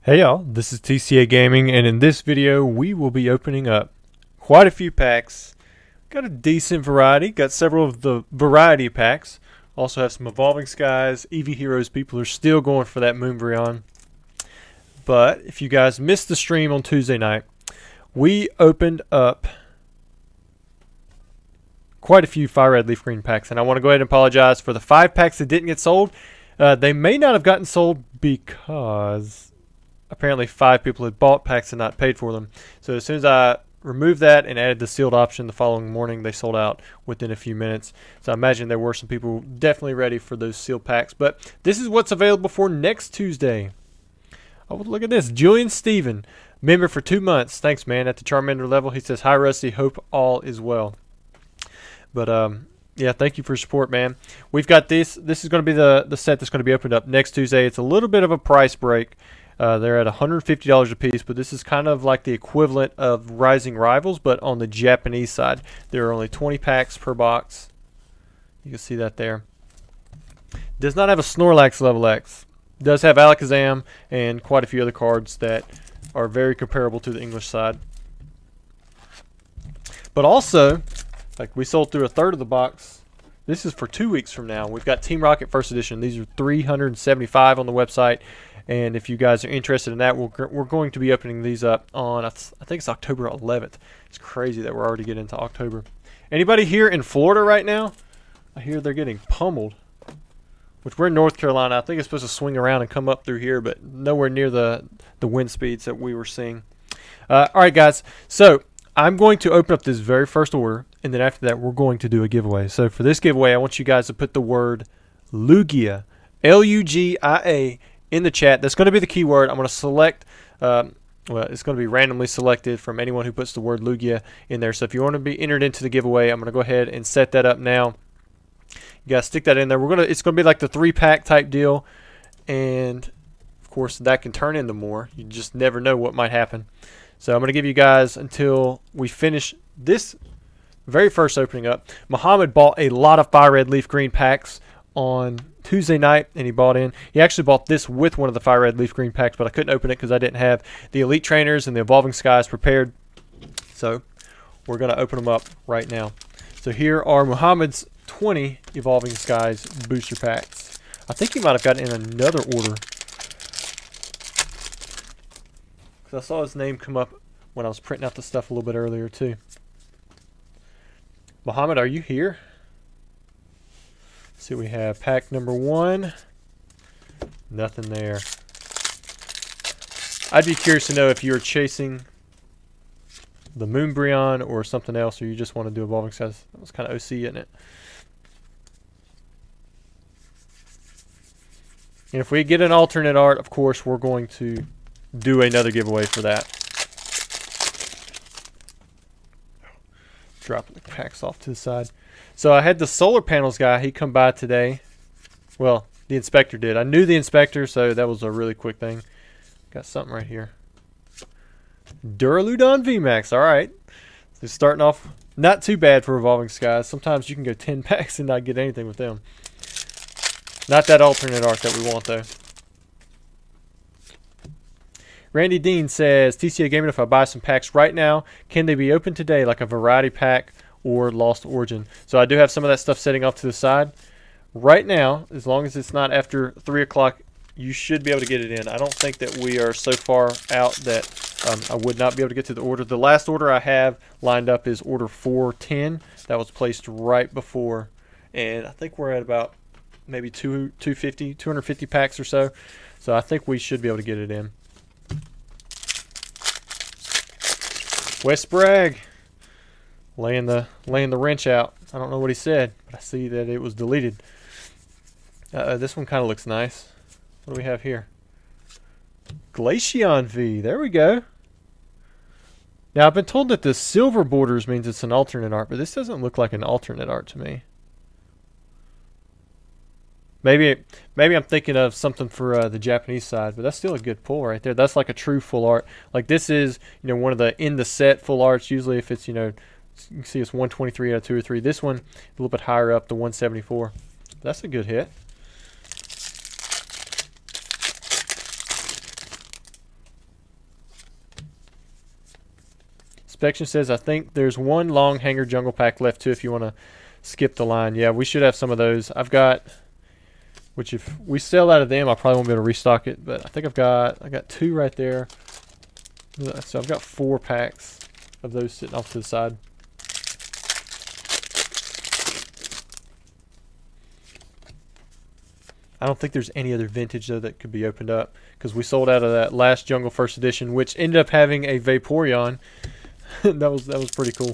Hey y'all, this is TCA Gaming, and in this video we will be opening up quite a few packs. Got a decent variety, got several of the variety packs. Also have some Evolving Skies, Eevee Heroes. People are still going for that Moonbreon. But if you guys missed the stream on Tuesday night, we opened up quite a few Fire Red Leaf Green packs, and I want to go ahead and apologize for the 5 packs that didn't get sold. They may not have gotten sold because apparently 5 people had bought packs and not paid for them. So as soon as I removed that and added the sealed option the following morning, they sold out within a few minutes. So I imagine there were some people definitely ready for those sealed packs. But this is what's available for next Tuesday. Oh, look at this. Julian Steven, member for 2 months. Thanks, man. At the Charmander level, he says, "Hi, Rusty. Hope all is well." But, yeah, thank you for your support, man. We've got this. This is going to be the set that's going to be opened up next Tuesday. It's a little bit of a price break. They're at $150 a piece, but this is kind of like the equivalent of Rising Rivals, but on the Japanese side. There are only 20 packs per box. You can see that there. Does not have a Snorlax level X. Does have Alakazam and quite a few other cards that are very comparable to the English side. But also, like we sold through a third of the box. This is for 2 weeks from now. We've got Team Rocket First Edition. These are $375 on the website. And if you guys are interested in that, we're going to be opening these up on, I think it's October 11th. It's crazy that we're already getting into October. Anybody here in Florida right now? I hear they're getting pummeled. Which we're in North Carolina. I think it's supposed to swing around and come up through here, but nowhere near the wind speeds that we were seeing. All right, guys. So I'm going to open up this very first order, and then after that, we're going to do a giveaway. So for this giveaway, I want you guys to put the word Lugia, Lugia, in the chat. That's going to be the keyword. I'm going to select, well, it's going to be randomly selected from anyone who puts the word Lugia in there. So if you want to be entered into the giveaway, I'm going to go ahead and set that up now. You guys stick that in there. It's going to be like the 3-pack type deal, and of course that can turn into more. You just never know what might happen. So I'm going to give you guys until we finish this very first opening up. Muhammad bought a lot of Fire Red Leaf Green packs on Tuesday night, and he bought in. He actually bought this with one of the Fire Red Leaf Green packs, but I couldn't open it because I didn't have the Elite Trainers and the Evolving Skies prepared. So we're going to open them up right now. So here are Muhammad's 20 Evolving Skies booster packs. I think he might have gotten in another order, because I saw his name come up when I was printing out the stuff a little bit earlier too. Muhammad, are you here? So we have pack number 1. Nothing there. I'd be curious to know if you're chasing the Moonbreon or something else, or you just want to do Evolving Skies. That was kind of OC, isn't it? And if we get an alternate art, of course, we're going to do another giveaway for that. Dropping the packs off to the side. So I had the solar panels guy. He come by today. Well, the inspector did. I knew the inspector, so that was a really quick thing. Got something right here. Duraludon VMAX. All right. So starting off not too bad for Evolving Skies. Sometimes you can go 10 packs and not get anything with them. Not that alternate art that we want, though. Randy Dean says, TCA Gaming, if I buy some packs right now, can they be open today, like a variety pack or Lost Origin? So I do have some of that stuff setting off to the side. Right now, as long as it's not after 3 o'clock, you should be able to get it in. I don't think that we are so far out that I would not be able to get to the order. The last order I have lined up is order 410. That was placed right before. And I think we're at about maybe 250 packs or so. So I think we should be able to get it in. Wes Bragg laying the wrench out. I don't know what he said, but I see that it was deleted. This one kind of looks nice. What do we have here? Glaceon V. There we go. Now I've been told that the silver borders means it's an alternate art, but this doesn't look like an alternate art to me. Maybe I'm thinking of something for the Japanese side, but that's still a good pull right there. That's like a true full art. Like this is, one of the in the set full arts. Usually if it's, you can see it's 123 out of 2 or 3. This one a little bit higher up, the 174. That's a good hit. Inspection says, I think there's one long hanger jungle pack left too if you want to skip the line. Yeah, we should have some of those. I've got, which if we sell out of them, I probably won't be able to restock it, but I think I got 2 right there. So I've got 4 packs of those sitting off to the side. I don't think there's any other vintage though that could be opened up because we sold out of that last Jungle First Edition, which ended up having a Vaporeon. that was pretty cool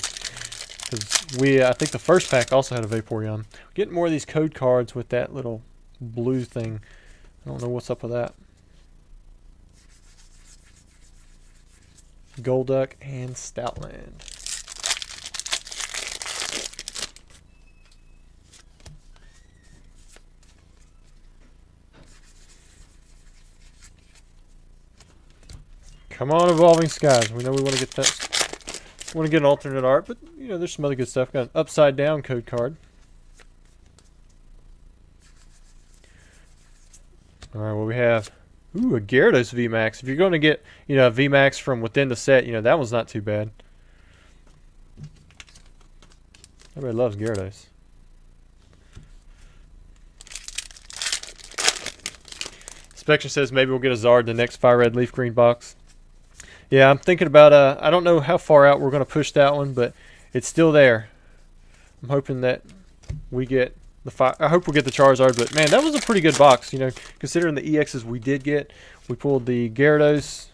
because I think the first pack also had a Vaporeon. Getting more of these code cards with that little blue thing. I don't know what's up with that. Golduck and Stoutland. Come on, Evolving Skies. We know we want to get that. We want to get an alternate art, but you know, there's some other good stuff. Got an upside down code card. All right, what we have? Ooh, a Gyarados VMAX. If you're going to get, you know, a VMAX from within the set, you know, that one's not too bad. Everybody loves Gyarados. Spectre says maybe we'll get a Zard in the next Fire Red Leaf Green box. Yeah, I'm thinking about, I don't know how far out we're going to push that one, but it's still there. I'm hoping that we get I hope we'll get the Charizard, but man, that was a pretty good box, you know, considering the EXs we did get. We pulled the Gyarados,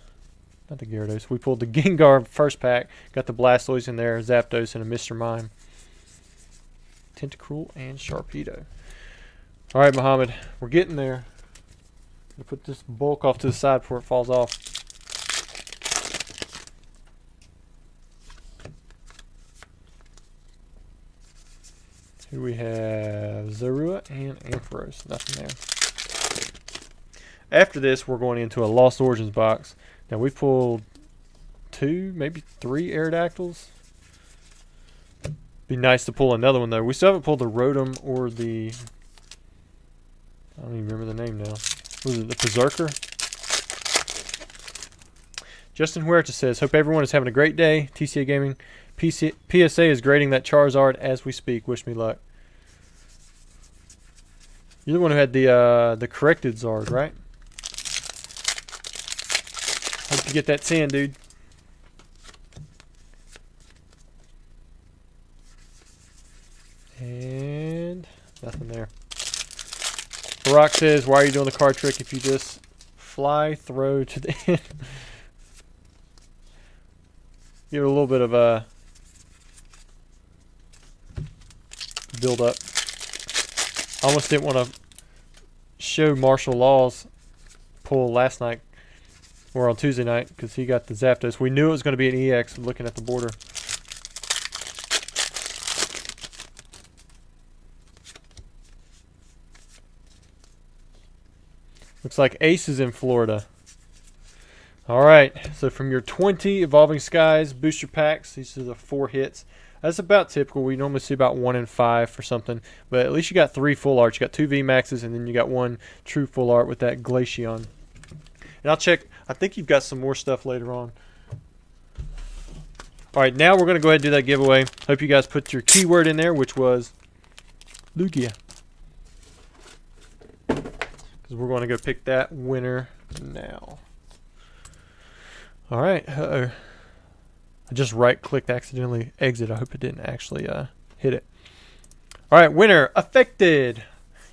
not the Gyarados, we pulled the Gengar first pack, got the Blastoise in there, Zapdos, and a Mr. Mime. Tentacruel and Sharpedo. All right, Muhammad, we're getting there. I'm going to put this bulk off to the side before it falls off. Here we have Zorua and Ampharos. Nothing there. After this, we're going into a Lost Origins box. Now, we pulled 2, maybe 3 Aerodactyls. Be nice to pull another one, though. We still haven't pulled the Rotom or the... I don't even remember the name now. Was it the Berserker? Justin Huerta says, hope everyone is having a great day. TCA Gaming. PSA is grading that Charizard as we speak. Wish me luck. You're the one who had the corrected Zard, right? Hope you get that 10, dude. And nothing there. Barack says, why are you doing the card trick if you just fly, throw to the end? Give it a little bit of a build up. I almost didn't want to show Martial Law's pull last night or on Tuesday night because he got the Zapdos. We knew it was going to be an EX looking at the border. Looks like Ace is in Florida. Alright, so from your 20 Evolving Skies booster packs, these are the 4 hits. That's about typical. We normally see about 1 in 5 for something. But at least you got 3 full arts. You got 2 VMAXs, and then you got 1 true full art with that Glaceon. And I'll check. I think you've got some more stuff later on. Alright, now we're going to go ahead and do that giveaway. Hope you guys put your keyword in there, which was Lugia. Because we're going to go pick that winner now. Alright, uh-oh. I just right-clicked, accidentally exit. I hope it didn't actually hit it. Alright, winner, affected.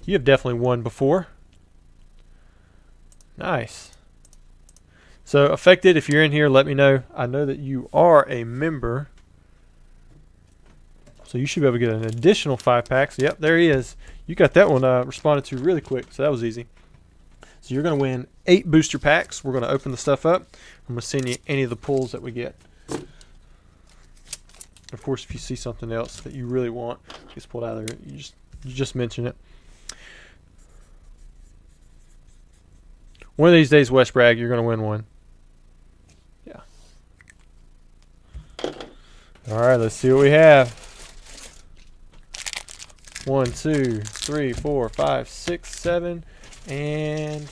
You have definitely won before. Nice. So, affected, if you're in here, let me know. I know that you are a member. So you should be able to get an additional 5 packs. Yep, there he is. You got that one responded to really quick, so that was easy. So you're going to win 8 booster packs. We're going to open the stuff up. I'm going to send you any of the pulls that we get. Of course, if you see something else that you really want, just pull it out of there. You just mention it. One of these days, West Bragg, you're going to win one. Yeah. All right, let's see what we have. 1, 2, 3, 4, 5, 6, 7, and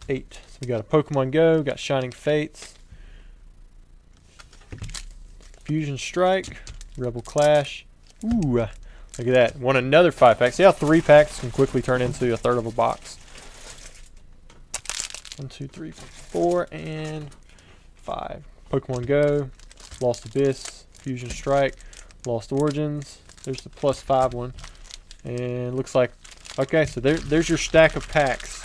8. So we got a Pokemon Go, got Shining Fates. Fusion Strike, Rebel Clash. Ooh, look at that. Won another 5-pack. See how 3 packs can quickly turn into a third of a box. 1, 2, 3, 4, and 5. Pokemon Go, Lost Abyss, Fusion Strike, Lost Origins. There's the +5 one. And looks like, okay, so there's your stack of packs.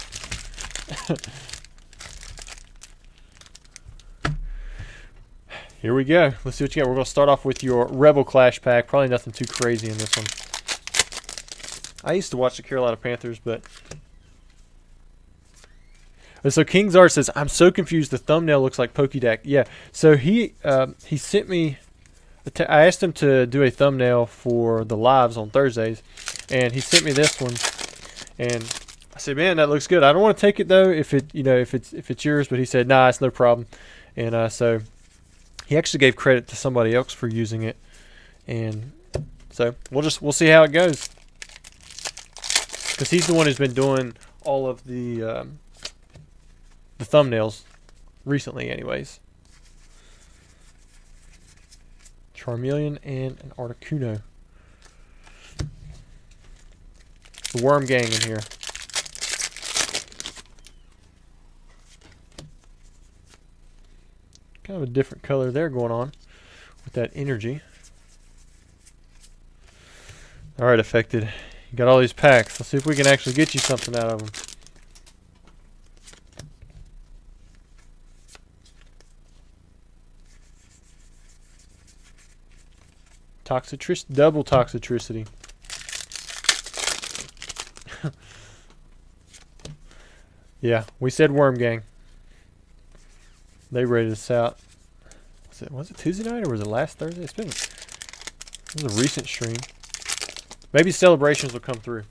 Here we go. Let's see what you got. We're going to start off with your Rebel Clash pack. Probably nothing too crazy in this one. I used to watch the Carolina Panthers, but... So King's Art says, I'm so confused. The thumbnail looks like Pokédeck. Yeah, so he sent me... I asked him to do a thumbnail for the lives on Thursdays, and he sent me this one. And I said, man, that looks good. I don't want to take it, though, if it's yours. But he said, nah, it's no problem. And so... He actually gave credit to somebody else for using it, and so we'll see how it goes. Because he's the one who's been doing all of the thumbnails recently, anyways. Charmeleon and an Articuno. The Worm Gang in here. Kind of a different color there going on with that energy. Alright, Affected. You got all these packs. Let's see if we can actually get you something out of them. Double Toxicity. Yeah, we said Worm Gang. They rated us out. Was it Tuesday night or was it last Thursday? It was a recent stream. Maybe celebrations will come through.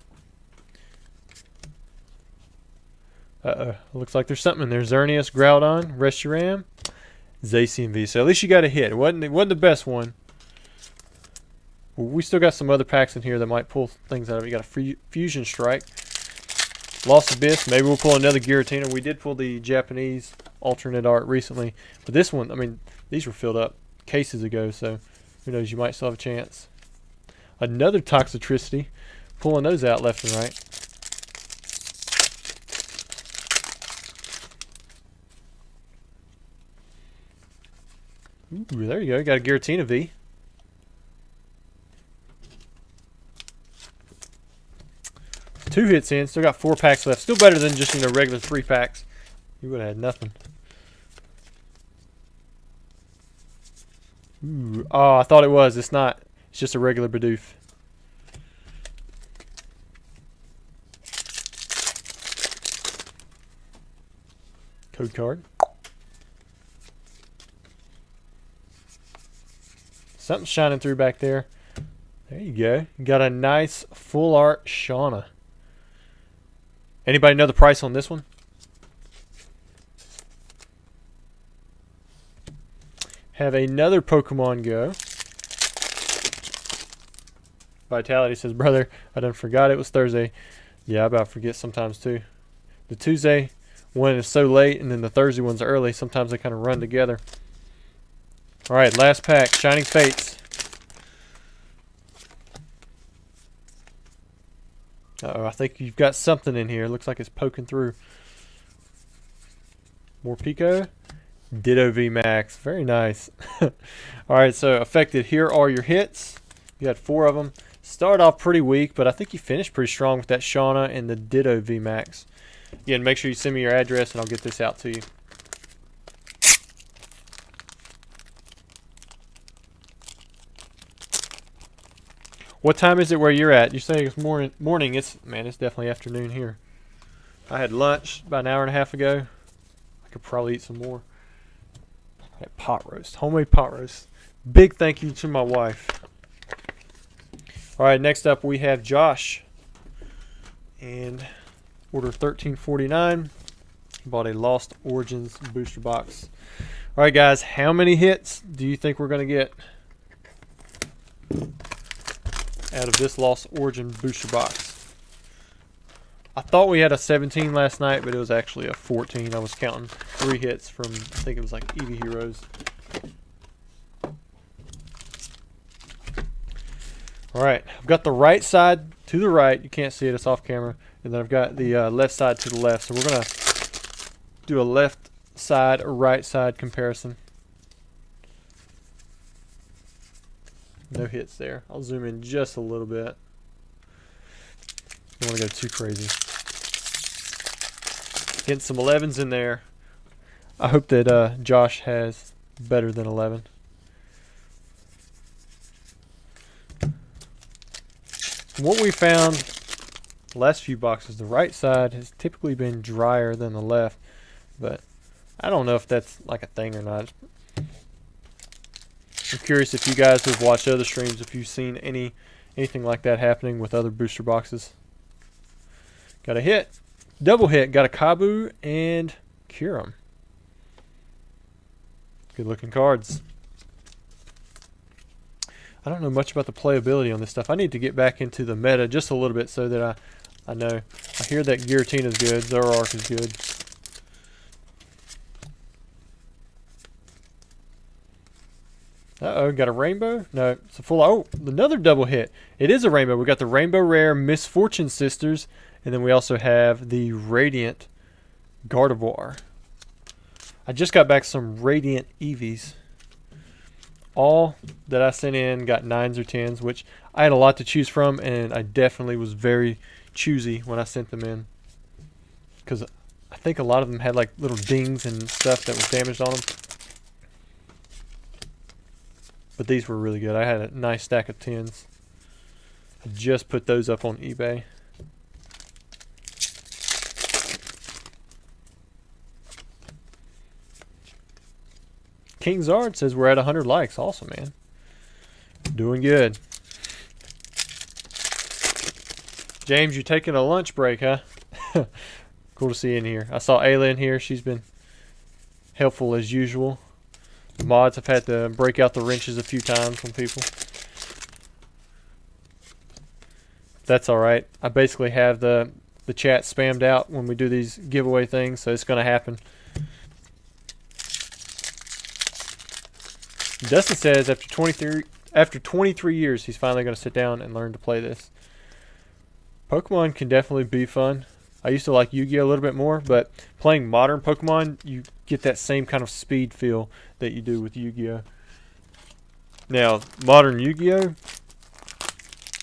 Looks like there's something in there. Xerneas, Groudon, Reshiram, Zacian V. So at least you got a hit. It wasn't the best one. We still got some other packs in here that might pull things out of it. You got a Fusion Strike. Lost Abyss. Maybe we'll pull another Giratina. We did pull the Japanese alternate art recently. But this one, I mean, these were filled up cases ago, so who knows, you might still have a chance. Another Toxicity. Pulling those out left and right. Ooh, there you go. You got a Giratina V. Two hits in. Still got 4 packs left. Still better than just, regular 3 packs. You would have had nothing. Ooh. Oh, I thought it was. It's not. It's just a regular Bidoof. Code card. Something's shining through back there. There you go. You got a nice full art Shauna. Anybody know the price on this one? Have another Pokemon Go. Vitality says, brother, I done forgot it was Thursday. Yeah, I about forget sometimes too. The Tuesday one is so late, and then the Thursday one's early. Sometimes they kind of run together. All right, last pack, Shining Fates. Uh-oh, I think you've got something in here. Looks like it's poking through. More Pico. Ditto VMAX. Very nice. Alright, so Affected, here are your hits. You had 4 of them. Started off pretty weak, but I think you finished pretty strong with that Shauna and the Ditto VMAX. Again, make sure you send me your address and I'll get this out to you. What time is it where you're at? You say it's morning. It's definitely afternoon here. I had lunch about an hour and a half ago. I could probably eat some more. I had pot roast, homemade pot roast. Big thank you to my wife. All right, next up we have Josh. And order 1349. Bought a Lost Origins booster box. All right, guys, how many hits do you think we're going to get out of this Lost Origin booster box? I thought we had a 17 last night, but it was actually a 14. I was counting 3 hits from, I think it was like Eevee Heroes. Alright, I've got the right side to the right. You can't see it, it's off camera. And then I've got the left side to the left. So we're going to do a left side or right side comparison. No hits there. I'll zoom in just a little bit. Don't want to go too crazy. Getting some 11s in there. I hope that Josh has better than 11. What we found the last few boxes, the right side has typically been drier than the left, but I don't know if that's like a thing or not. I'm curious if you guys who have watched other streams, if you've seen anything like that happening with other booster boxes. Got a hit, double hit, got a Kabu and Kyurem. Good looking cards. I don't know much about the playability on this stuff. I need to get back into the meta just a little bit so that I know. I hear that Giratina's good, Zoroark is good. Uh-oh, got a rainbow? No, it's a full... Oh, another double hit. It is a rainbow. We got the Rainbow Rare Misfortune Sisters, and then we also have the Radiant Gardevoir. I just got back some Radiant Eevees. All that I sent in got 9s or 10s, which I had a lot to choose from, and I definitely was very choosy when I sent them in. Because I think a lot of them had like little dings and stuff that was damaged on them. But these were really good. I had a nice stack of 10s. I just put those up on eBay. King Zard says we're at 100 likes. Awesome, man. Doing good. James, you taking a lunch break, huh? Cool to see you in here. I saw Ayla in here. She's been helpful as usual. The mods have had to break out the wrenches a few times from people. That's alright. I basically have the chat spammed out when we do these giveaway things, so it's going to happen. Dustin says after 23 years, he's finally going to sit down and learn to play this. Pokemon can definitely be fun. I used to like Yu-Gi-Oh! A little bit more, but playing modern Pokemon, you get that same kind of speed feel that you do with Yu-Gi-Oh! Now, modern Yu-Gi-Oh!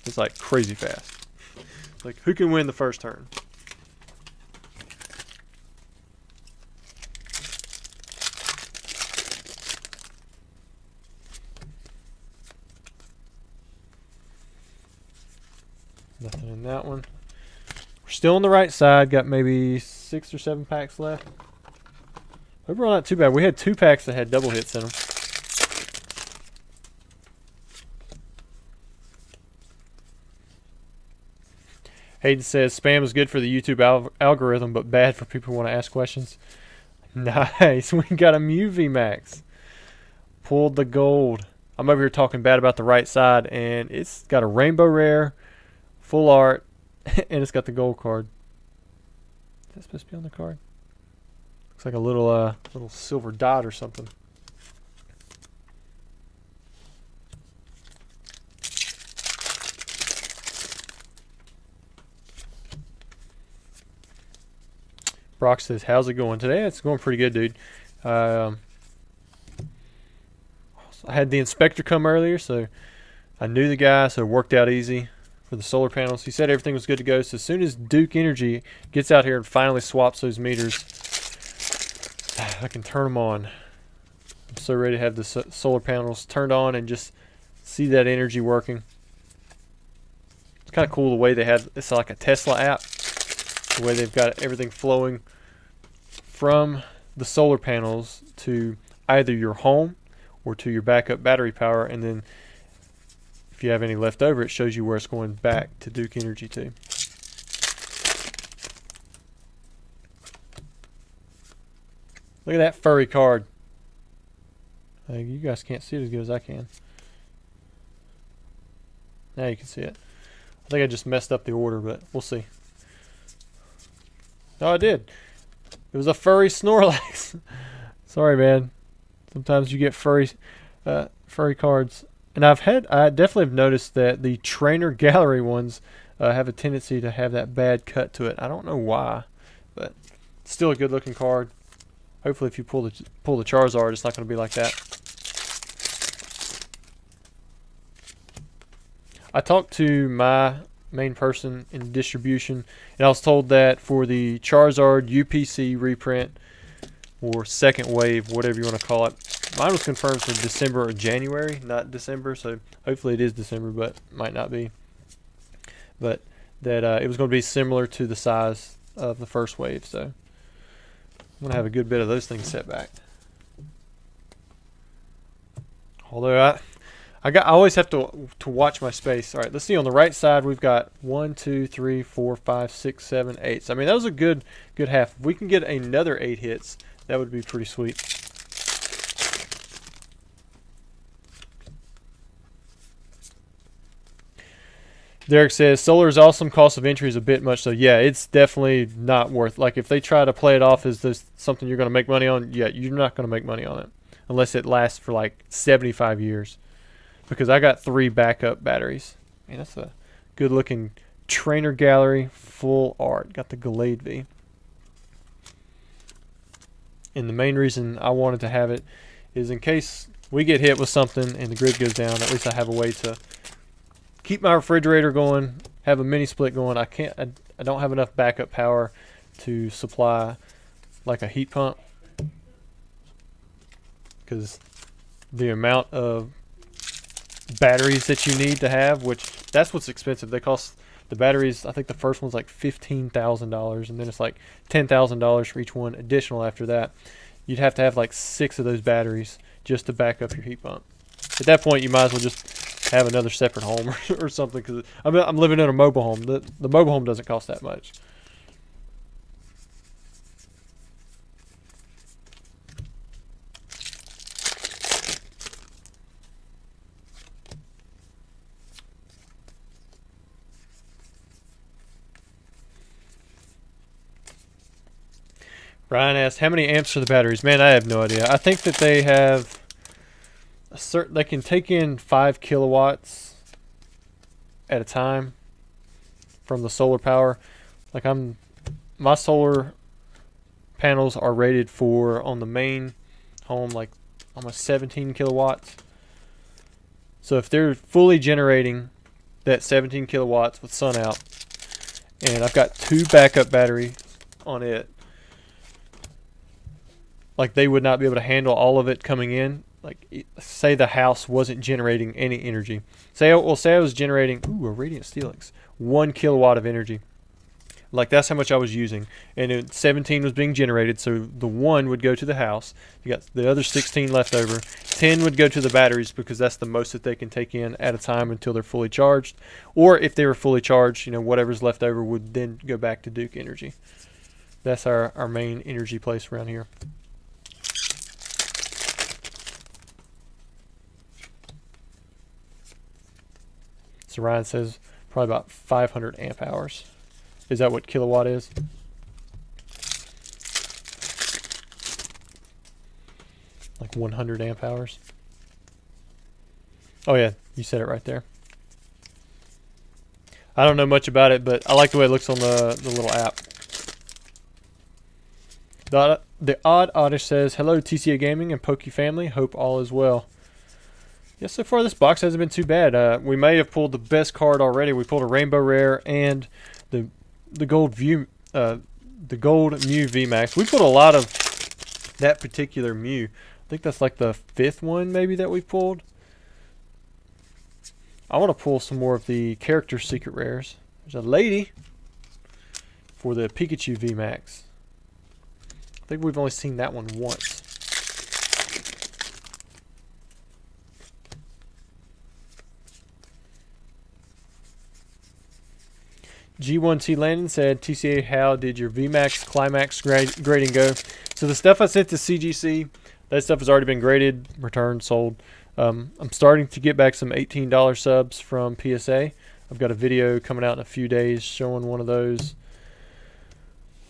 is like crazy fast. Like, who can win the first turn? Nothing in that one. We're still on the right side. Got maybe 6 or 7 packs left. Overall, not too bad. We had 2 packs that had double hits in them. Hayden says spam is good for the YouTube algorithm, but bad for people who want to ask questions. Nice. We got a Mew VMAX. Pulled the gold. I'm over here talking bad about the right side, and it's got a Rainbow Rare, full art, and it's got the gold card. Is that supposed to be on the card? Looks like a little silver dot or something. Brock says, how's it going today? It's going pretty good, dude. I had the inspector come earlier, so I knew the guy, so it worked out easy for the solar panels. He said everything was good to go, so as soon as Duke Energy gets out here and finally swaps those meters, I can turn them on. I'm so ready to have the solar panels turned on and just see that energy working. It's kind of cool the way they have, it's like a Tesla app, the way they've got everything flowing from the solar panels to either your home or to your backup battery power, and then if you have any left over, it shows you where it's going back to Duke Energy to. Look at that furry card. You guys can't see it as good as I can. Now you can see it. I think I just messed up the order, but we'll see. Oh, I did. It was a furry Snorlax. Sorry, man. Sometimes you get furry cards. And I definitely have noticed that the trainer gallery ones have a tendency to have that bad cut to it. I don't know why, but still a good looking card. Hopefully if you pull the Charizard, it's not going to be like that. I talked to my main person in distribution, and I was told that for the Charizard UPC reprint, or second wave, whatever you want to call it, mine was confirmed for December or January, not December, so hopefully it is December, but might not be. But that it was going to be similar to the size of the first wave, so I'm going to have a good bit of those things set back. Although I always have to watch my space. All right, let's see. On the right side, we've got 1, 2, 3, 4, 5, 6, 7, 8. So, I mean, that was a good half. If we can get another 8 hits, that would be pretty sweet. Derek says, Solar is awesome. Cost of entry is a bit much. So, yeah, it's definitely not worth. Like, if they try to play it off as this something you're going to make money on, yeah, you're not going to make money on it. Unless it lasts for, like, 75 years. Because I got 3 backup batteries. Man, that's a good-looking trainer gallery, full art. Got the Gallade V. And the main reason I wanted to have it is in case we get hit with something and the grid goes down, at least I have a way to keep my refrigerator going, have a mini split going. I don't have enough backup power to supply like a heat pump, because the amount of batteries that you need to have, which that's what's expensive. They cost, the batteries, I think the first one's like $15,000, and then it's like $10,000 for each one additional after that. You'd have to have like 6 of those batteries just to back up your heat pump. At that point, you might as well just have another separate home or something, because I'm living in a mobile home. The mobile home doesn't cost that much. Ryan asked, how many amps are the batteries? Man, I have no idea. I think that they have a certain, they can take in 5 kilowatts at a time from the solar power. Like my solar panels are rated for, on the main home, like almost 17 kilowatts. So if they're fully generating that 17 kilowatts with sun out, and I've got 2 backup batteries on it, like they would not be able to handle all of it coming in. Like, say the house wasn't generating any energy. Say I was generating, a Radiant Steelix, 1 kilowatt of energy. Like, that's how much I was using. And 17 was being generated, so the 1 would go to the house. You got the other 16 left over. 10 would go to the batteries, because that's the most that they can take in at a time until they're fully charged. Or if they were fully charged, whatever's left over would then go back to Duke Energy. That's our main energy place around here. So Ryan says probably about 500 amp hours. Is that what kilowatt is? Like 100 amp hours? Oh yeah, you said it right there. I don't know much about it, but I like the way it looks on the little app. The Odd Oddish says, hello TCA Gaming and Pokey family, hope all is well. Yeah, so far this box hasn't been too bad. We may have pulled the best card already. We pulled a Rainbow Rare and the gold Mew VMAX. We pulled a lot of that particular Mew. I think that's like the 5th one maybe that we pulled. I want to pull some more of the character secret rares. There's a lady for the Pikachu VMAX. I think we've only seen that one once. G1T Landon said, TCA, how did your VMAX Climax grading go? So the stuff I sent to CGC, that stuff has already been graded, returned, sold. I'm starting to get back some $18 subs from PSA. I've got a video coming out in a few days showing one of those.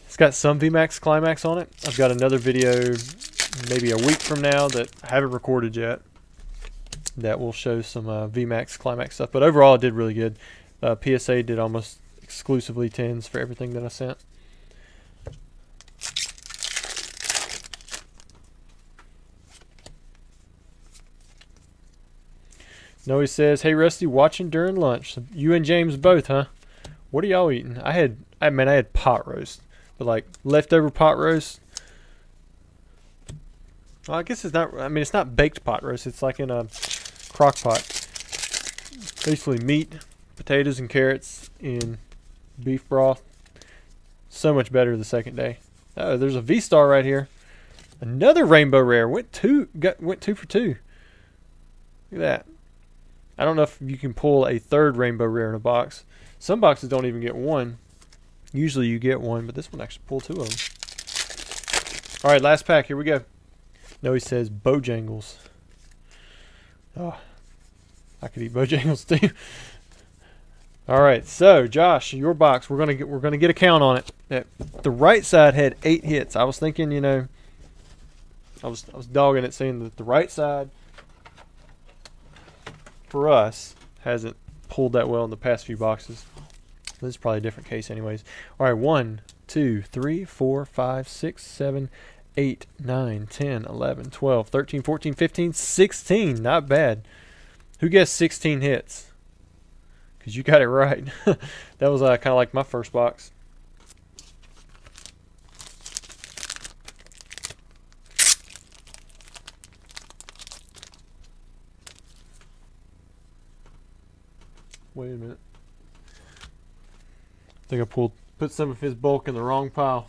It's got some VMAX Climax on it. I've got another video maybe a week from now that I haven't recorded yet. that will show some VMAX, Climax stuff. But overall, it did really good. PSA did almost exclusively 10s for everything that I sent. Noe says, "Hey Rusty, watching during lunch. You and James both, huh? What are y'all eating?" I had pot roast, but like leftover pot roast. Well, I guess it's not. I mean, it's not baked pot roast. It's like in a crock pot. Basically, meat, potatoes, and carrots in beef broth. So much better the second day. Oh, there's a V-Star right here. Another rainbow rare. Went two for two. Look at that. I don't know if you can pull a third rainbow rare in a box. Some boxes don't even get one. Usually you get one, but this one actually pulled two of them. All right, last pack. Here we go. No, he says Bojangles. Oh, I could eat Bojangles too. All right, so Josh, your box. We're gonna get a count on it. The right side had 8 hits. I was thinking, you know, I was dogging it, saying that the right side for us hasn't pulled that well in the past few boxes. This is probably a different case, anyways. All right, 1, 2, 3, 4, 5, 6, 7, 8, 9, 10, 11, 12, 13, 14, 15, 16. Not bad. Who guessed 16 hits? Because you got it right. That was kind of like my first box. Wait a minute. I think I put some of his bulk in the wrong pile.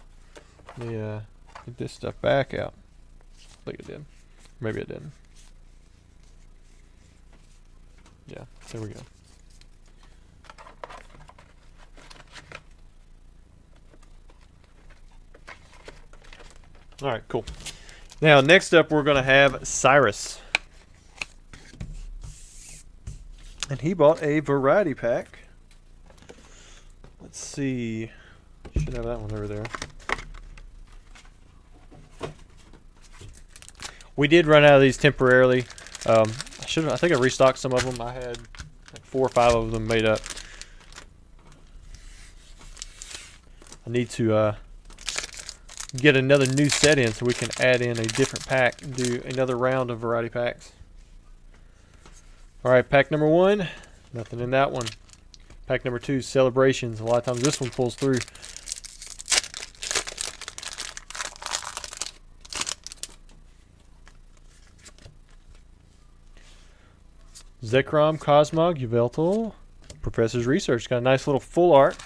Let me get this stuff back out. I think I did. Maybe I didn't. Yeah, there we go. All right, cool. Now, next up, we're going to have Cyrus. And he bought a variety pack. Let's see. Should have that one over there. We did run out of these temporarily. I think I restocked some of them. I had like 4 or 5 of them made up. I need to get another new set in so we can add in a different pack and do another round of variety packs. All right, pack number 1, nothing in that one. Pack number 2, Celebrations. A lot of times this one pulls through. Zekrom, Cosmog, Yveltal, Professor's Research. Got a nice little full art.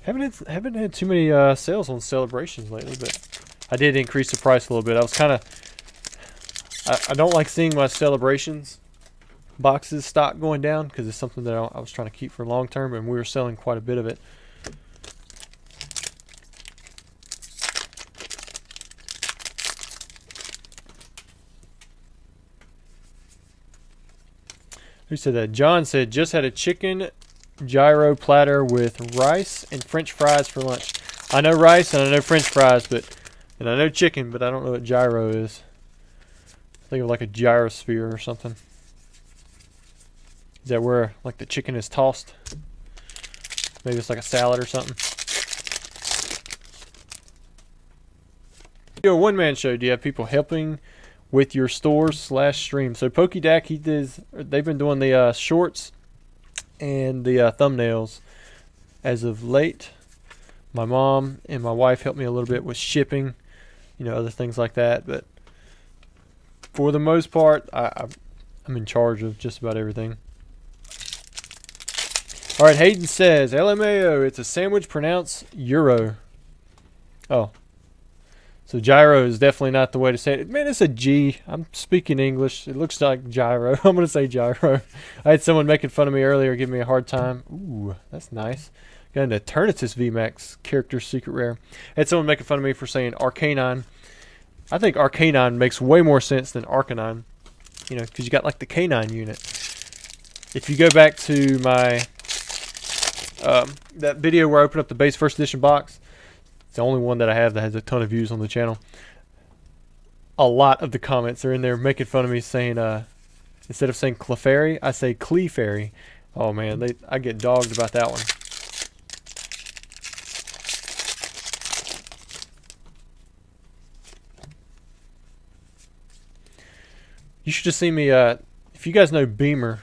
Haven't had too many sales on Celebrations lately, but I did increase the price a little bit. I was kind of... I don't like seeing my Celebrations boxes stock going down because it's something that I was trying to keep for long term, and we were selling quite a bit of it. Who said that? John said, just had a chicken gyro platter with rice and French fries for lunch. I know rice and I know French fries, and I know chicken, but I don't know what gyro is. Think of like a gyrosphere or something. Is that where like the chicken is tossed? Maybe it's like a salad or something. You're a one-man show. Do you have people helping with your stores/stream? So PokeDac, they've been doing the shorts and the thumbnails as of late. My mom and my wife helped me a little bit with shipping, you know, other things like that. But for the most part, I'm in charge of just about everything. All right, Hayden says, LMAO, it's a sandwich pronounced Euro. Oh. So gyro is definitely not the way to say it. Man, it's a G. I'm speaking English. It looks like gyro. I'm going to say gyro. I had someone making fun of me earlier, giving me a hard time. Ooh, that's nice. Got an Eternatus VMAX character secret rare. I had someone making fun of me for saying Arcanine. I think Arcanine makes way more sense than Arcanine. You know, because you got like the canine unit. If you go back to my that video where I opened up the base first edition box, it's the only one that I have that has a ton of views on the channel. a lot of the comments are in there making fun of me, saying instead of saying Clefairy, I say Clefairy. Oh man, I get dogged about that one. You should just see me. If you guys know Beamer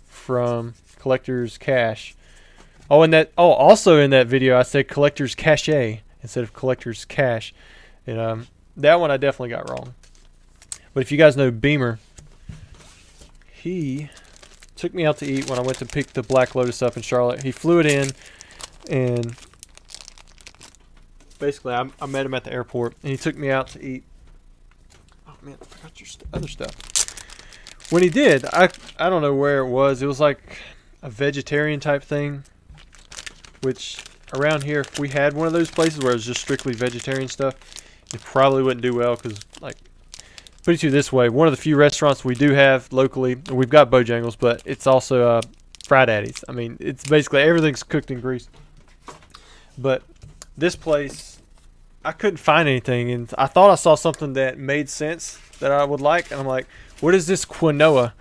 from Collector's Cash. Oh, also in that video, I said Collector's Cache instead of Collector's Cash, and that one I definitely got wrong. But if you guys know Beamer, he took me out to eat when I went to pick the Black Lotus up in Charlotte. He flew it in, and basically I met him at the airport, and he took me out to eat. Oh man, I forgot your other stuff. When he did, I don't know where it was. It was like a vegetarian type thing, which around here, if we had one of those places where it was just strictly vegetarian stuff, it probably wouldn't do well because, like, put it to you this way, one of the few restaurants we do have locally, we've got Bojangles, but it's also Fried Addies. I mean, it's basically everything's cooked in grease. But this place, I couldn't find anything, and I thought I saw something that made sense that I would like, and I'm like, what is this quinoa?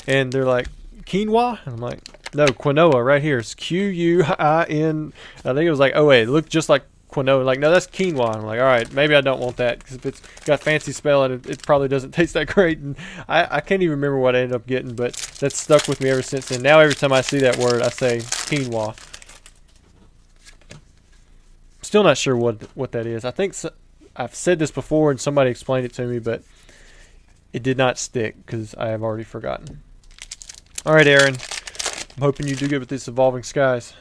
And they're like, quinoa? And I'm like, no, quinoa right here. It's Q-U-I-N. I think it was like, oh wait, it looked just like quinoa. Like, no, that's quinoa. I'm like, all right, maybe I don't want that because if it's got fancy spelling, it probably doesn't taste that great. And I can't even remember what I ended up getting, but that's stuck with me ever since. And now every time I see that word, I say quinoa. Still not sure what that is. I think I've said this before and somebody explained it to me, but it did not stick because I have already forgotten. All right, Aaron. I'm hoping you do good with these Evolving Skies.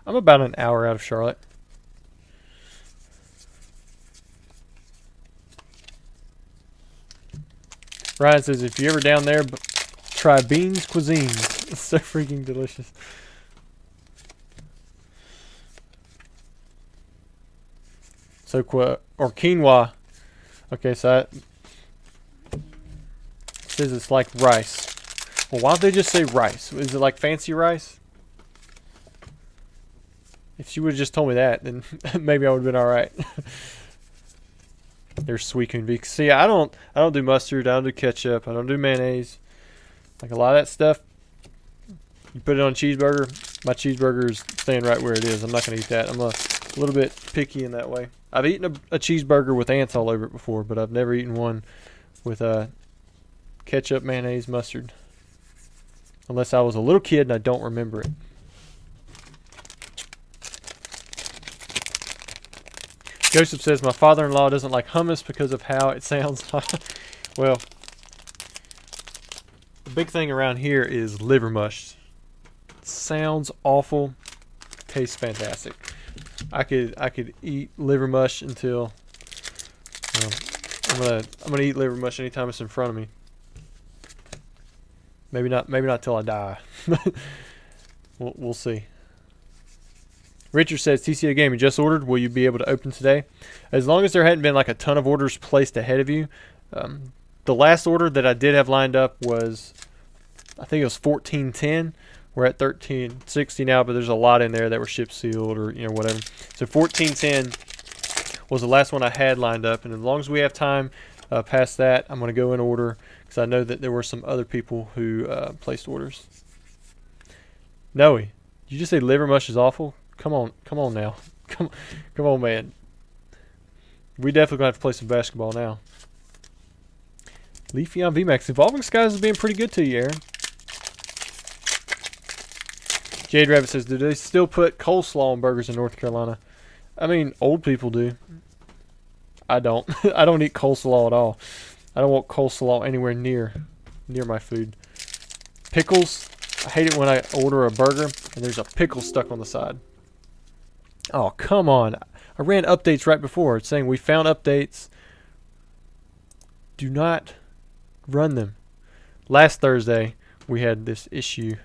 I'm about an hour out of Charlotte. Ryan says, if you're ever down there, try Beans Cuisine. It's so freaking delicious. So, or quinoa. Okay, so it says it's like rice. Well, why don't they just say rice? Is it like fancy rice? If she would have just told me that, then maybe I would have been all right. There's Sweet Convic. See, I don't do mustard. I don't do ketchup. I don't do mayonnaise. Like a lot of that stuff, you put it on a cheeseburger. My cheeseburger is staying right where it is. I'm not going to eat that. I'm a little bit picky in that way. I've eaten a cheeseburger with ants all over it before, but I've never eaten one with ketchup, mayonnaise, mustard. Unless I was a little kid and I don't remember it. Joseph says, my father-in-law doesn't like hummus because of how it sounds. Well, the big thing around here is liver mush. It sounds awful. Tastes fantastic. I could eat liver mush until I'm gonna eat liver mush anytime it's in front of me. Maybe not till I die. We'll see. Richard says, TCA Gaming just ordered. Will you be able to open today? As long as there hadn't been like a ton of orders placed ahead of you. The last order that I did have lined up was, I think it was 1410. We're at 1360 now, but there's a lot in there that were ship sealed or whatever. So 1410 was the last one I had lined up, and as long as we have time past that, I'm going to go in order because I know that there were some other people who placed orders. Noe, did you just say liver mush is awful? Come on now. Come on, man. We definitely gonna have to play some basketball now. Leafy on VMAX. Evolving Skies is being pretty good to you, Aaron. Jade Rabbit says, do they still put coleslaw on burgers in North Carolina? I mean, old people do. I don't. I don't eat coleslaw at all. I don't want coleslaw anywhere near my food. Pickles. I hate it when I order a burger and there's a pickle stuck on the side. Oh, come on. I ran updates right before. It's saying we found updates. Do not run them. Last Thursday, we had this issue.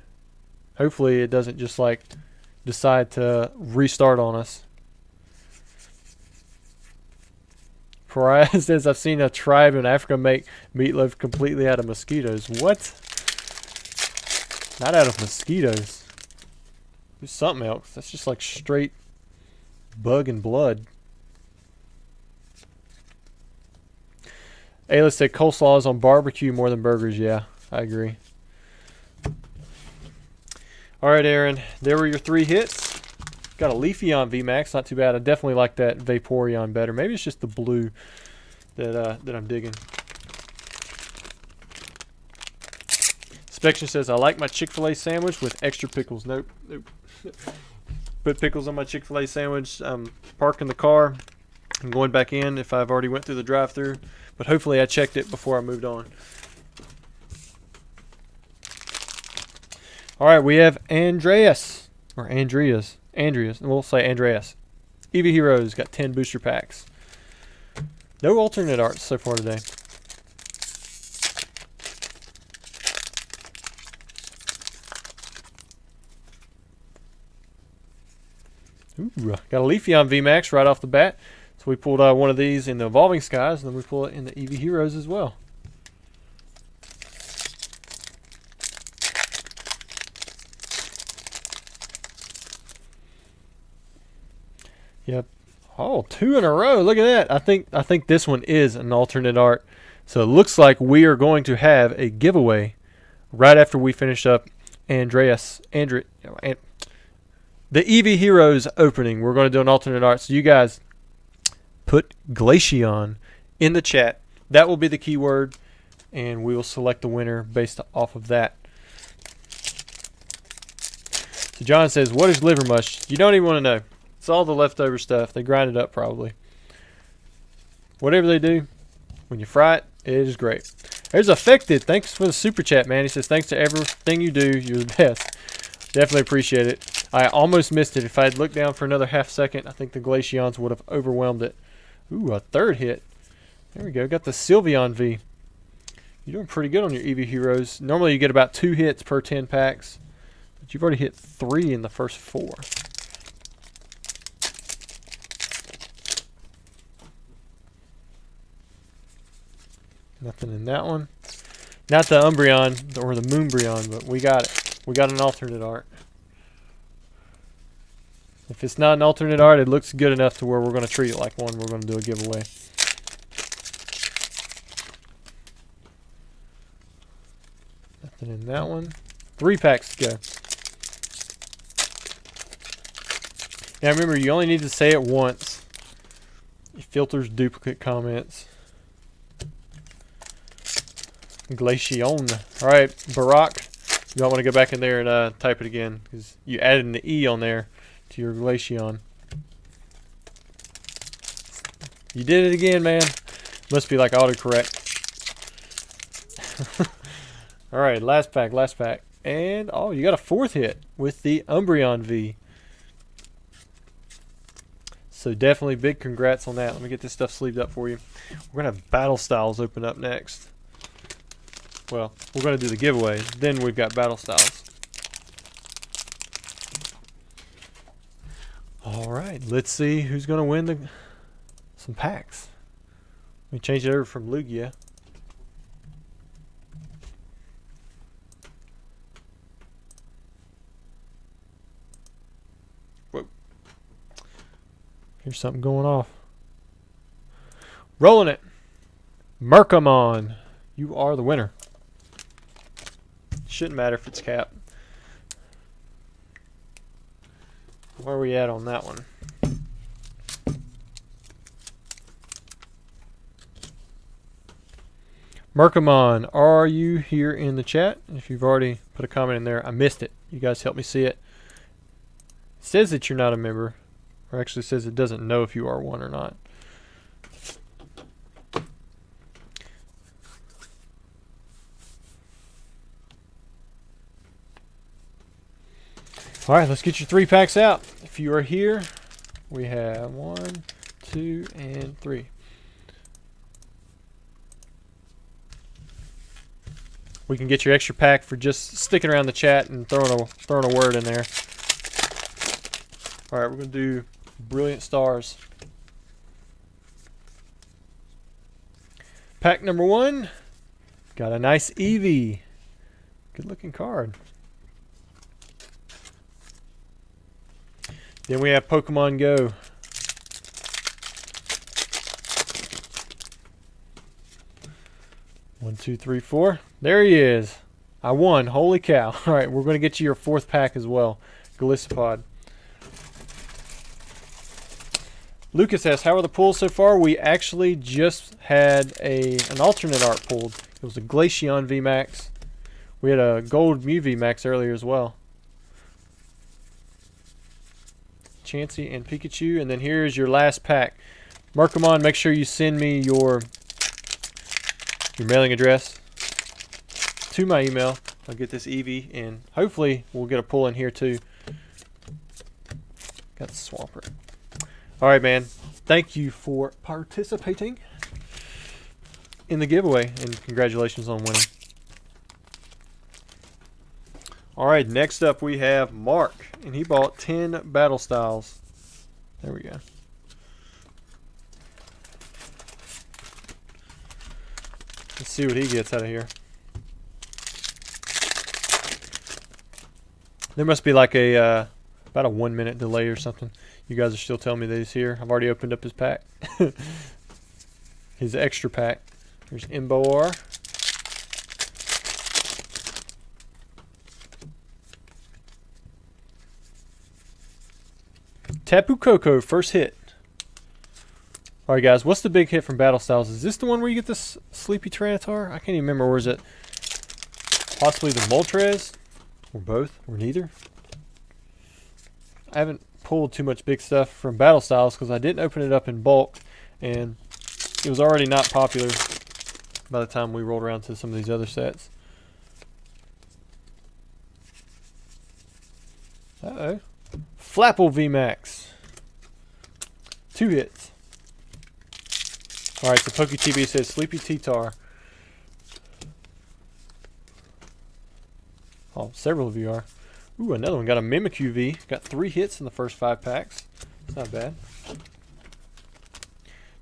Hopefully, it doesn't just like decide to restart on us. Pariah says, I've seen a tribe in Africa make meatloaf completely out of mosquitoes. What? Not out of mosquitoes. There's something else. That's just like straight bug and blood. Ayla said coleslaw is on barbecue more than burgers. Yeah, I agree. All right, Aaron. There were your 3 hits. Got a Leafeon VMAX. Not too bad. I definitely like that Vaporeon better. Maybe it's just the blue that I'm digging. Spection says, I like my Chick-fil-A sandwich with extra pickles. Nope. Put pickles on my Chick-fil-A sandwich. I'm parking the car. I'm going back in if I've already went through the drive-thru. But hopefully I checked it before I moved on. All right, we have Andreas. Or Andreas. We'll say Andreas. Eevee Heroes got 10 booster packs. No alternate arts so far today. Ooh, got a Leafeon VMAX right off the bat. So we pulled one of these in the Evolving Skies, and then we pull it in the Eevee Heroes as well. Yep. Oh, 2 in a row. Look at that. I think this one is an alternate art. So it looks like we are going to have a giveaway right after we finish up the Eevee Heroes opening. We're going to do an alternate art. So you guys put Glaceon in the chat. That will be the keyword, and we will select the winner based off of that. So John says, what is liver mush? You don't even want to know. It's all the leftover stuff. They grind it up probably. Whatever they do, when you fry it, it is great. There's Affected. Thanks for the super chat, man. He says, thanks to everything you do. You're the best. Definitely appreciate it. I almost missed it. If I had looked down for another half second, I think the Glaceons would have overwhelmed it. Ooh, a 3rd hit. There we go. Got the Sylveon V. You're doing pretty good on your Eevee Heroes. Normally you get about 2 hits per 10 packs. But you've already hit 3 in the first 4. Nothing in that one. Not the Umbreon or the Moonbreon, but we got it. We got an alternate art. If it's not an alternate art, it looks good enough to where we're going to treat it like one. We're going to do a giveaway. Nothing in that one. 3 packs to go. Now remember, you only need to say it once. It filters duplicate comments. Glaceon. All right, Barack. You might want to go back in there and type it again because you added an E on there to your Glaceon. You did it again, man. Must be like autocorrect. All right, last pack. And, oh, you got a 4th hit with the Umbreon V. So definitely big congrats on that. Let me get this stuff sleeved up for you. We're going to have Battle Styles open up next. Well, we're going to do the giveaway. Then we've got Battle Styles. All right, let's see who's going to win some packs. Let me change it over from Lugia. Whoa. Here's something going off. Rolling it. Mercamon. You are the winner. Shouldn't matter if it's cap. Where are we at on that one? Mercamon, are you here in the chat? If you've already put a comment in there, I missed it. You guys help me see it. It says that you're not a member, or actually says it doesn't know if you are one or not. All right, let's get your 3 packs out. If you are here, we have 1, 2, and 3. We can get your extra pack for just sticking around the chat and throwing a word in there. All right, we're gonna do Brilliant Stars. Pack number 1. Got a nice Eevee. Good looking card. Then we have Pokemon Go. 1, 2, 3, 4. There he is. I won. Holy cow. All right, we're going to get you your 4th pack as well. Galissapod. Lucas asks, how are the pulls so far? We actually just had an alternate art pulled. It was a Glaceon VMAX. We had a gold Mew VMAX earlier as well. Chansey and Pikachu. And then here's your last pack. Mark them on. Make sure you send me your mailing address to my email. I'll get this Eevee, and hopefully we'll get a pull in here too. Got the Swampert. All right, man. Thank you for participating in the giveaway, and congratulations on winning. All right, next up we have Mark, and he bought 10 Battle Styles. There we go. Let's see what he gets out of here. There must be like a about a 1 minute delay or something. You guys are still telling me that he's here. I've already opened up his pack. His extra pack. There's Emboar. Tapu Koko, first hit. Alright guys, what's the big hit from Battle Styles? Is this the one where you get this Sleepy Tyranitar? I can't even remember. Or is it possibly the Moltres? Or both? Or neither? I haven't pulled too much big stuff from Battle Styles because I didn't open it up in bulk, and it was already not popular by the time we rolled around to some of these other sets. Uh-oh. Flapple VMAX. 2 hits. Alright, so PokeTV says Sleepy T-Tar. Oh, several of you are. Ooh, another one. Got a Mimikyu V. Got 3 hits in the first 5 packs. It's not bad.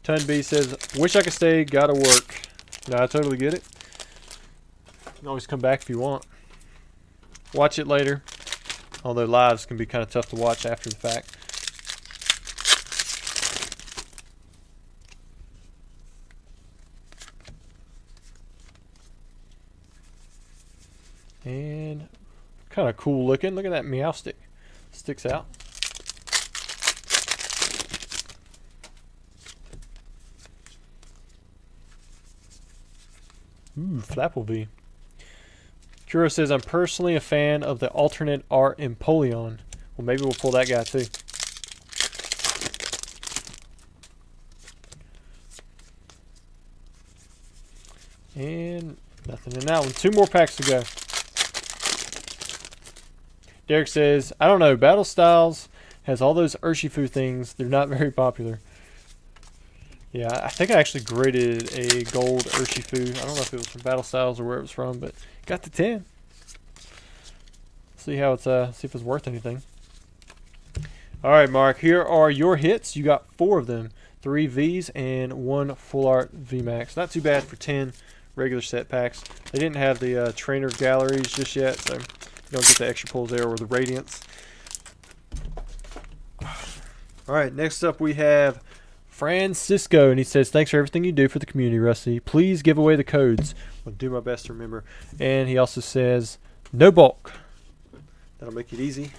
Ton B says, wish I could stay, gotta work. No, I totally get it. You can always come back if you want. Watch it later. Although lives can be kind of tough to watch after the fact. And kind of cool looking. Look at that Meowstic. Sticks out. Ooh, Flapple V. Kuro says, I'm personally a fan of the alternate art Empoleon. Well, maybe we'll pull that guy too. And nothing in that one. 2 more packs to go. Derek says, I don't know, Battle Styles has all those Urshifu things. They're not very popular. Yeah, I think I actually graded a gold Urshifu. I don't know if it was from Battle Styles or where it was from, but got the 10. See how it's see if it's worth anything. All right, Mark, here are your hits. You got 4 of them. 3 Vs and 1 full art VMAX. Not too bad for 10 regular set packs. They didn't have the trainer galleries just yet, so you don't get the extra pulls there or the radiance. All right, next up we have Francisco, and he says, thanks for everything you do for the community, Rusty. Please give away the codes. I'll do my best to remember. And he also says, no bulk. That'll make it easy.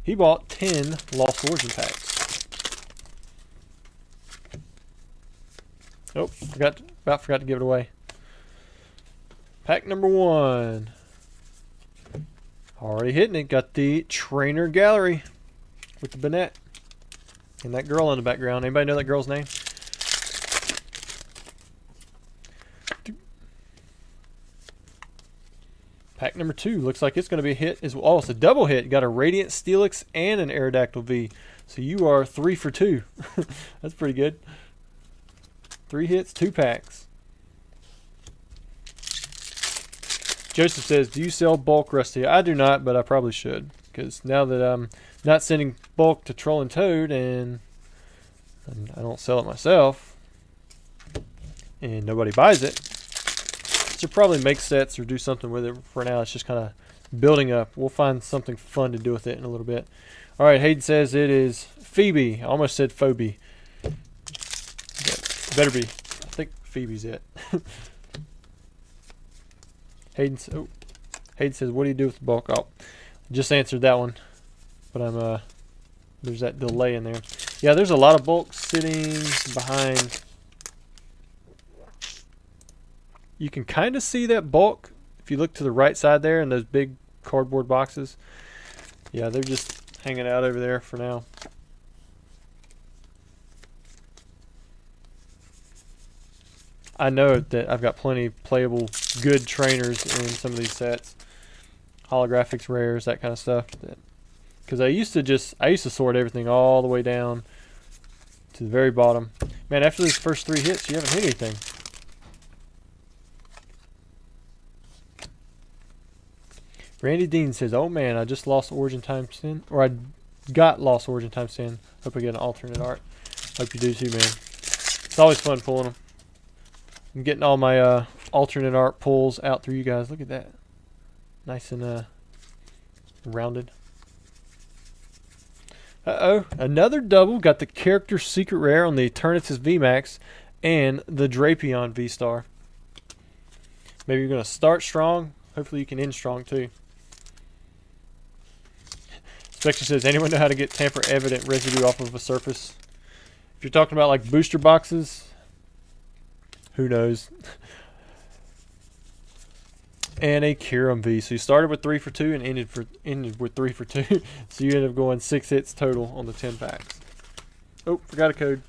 He bought 10 Lost Origin packs. Oh, about forgot to give it away. Pack number 1. Already hitting it. Got the trainer gallery with the Bennett. And that girl in the background. Anybody know that girl's name? Pack number 2. Looks like it's going to be a hit as well. Oh, it's a double hit. Got a Radiant Steelix and an Aerodactyl V. So you are 3 for 2. That's pretty good. 3 hits, 2 packs. Joseph says, do you sell bulk, Rusty? I do not, but I probably should. Because now that I'm not sending bulk to Troll and Toad, and I don't sell it myself, and nobody buys it, should probably make sets or do something with it. For now, it's just kind of building up. We'll find something fun to do with it in a little bit. All right, Hayden says it is Phoebe. I almost said Phoebe. Better be. I think Phoebe's at. Hayden says, what do you do with the bulk? Oh, just answered that one. But I'm there's that delay in there. Yeah, there's a lot of bulk sitting behind. You can kind of see that bulk if you look to the right side there in those big cardboard boxes. Yeah, they're just hanging out over there for now. I know that I've got plenty playable good trainers in some of these sets. Holographics, rares, that kind of stuff. Because I used to sort everything all the way down to the very bottom. Man, after these first 3 hits, you haven't hit anything. Randy Dean says, oh man, I just lost Origin times 10. Or I got lost Origin times 10. Hope I get an alternate art. Hope you do too, man. It's always fun pulling them. I'm getting all my alternate art pulls out through you guys. Look at that. Nice and rounded. Uh-oh. Another double. Got the character secret rare on the Eternatus VMAX and the Drapion V-Star. Maybe you're going to start strong. Hopefully you can end strong too. Spectre says, anyone know how to get tamper-evident residue off of a surface? If you're talking about like booster boxes, who knows? And a Kyurem V. So you started with 3 for 2 and ended with 3 for 2. So you ended up going 6 hits total on the 10 packs. Oh, forgot a code.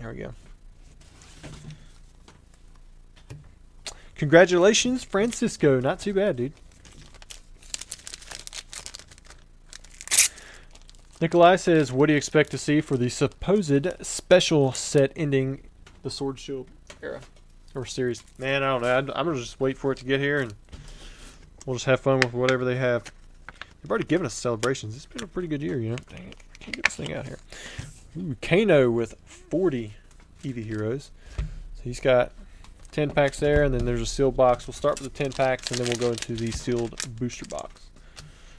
There we go. Congratulations, Francisco. Not too bad, dude. Nikolai says, what do you expect to see for the supposed special set ending the Sword Shield era or series? Man, I don't know. I'm going to just wait for it to get here and we'll just have fun with whatever they have. They've already given us celebrations. It's been a pretty good year, you know. Dang it. I can't get this thing out here. Ooh, Kano with 40 Eevee Heroes. So he's got 10 packs there, and then there's a sealed box. We'll start with the 10 packs, and then we'll go into the sealed booster box.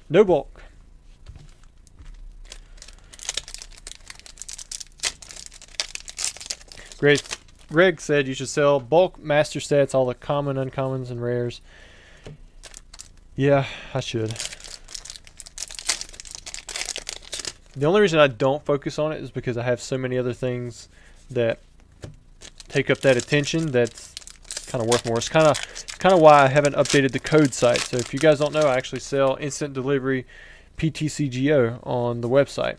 No bulk. Greg said you should sell bulk master sets, all the common, uncommons, and rares. Yeah, I should. The only reason I don't focus on it is because I have so many other things that take up that attention that's kind of worth more. It's kind of why I haven't updated the code site. So if you guys don't know, I actually sell instant delivery PTCGO on the website.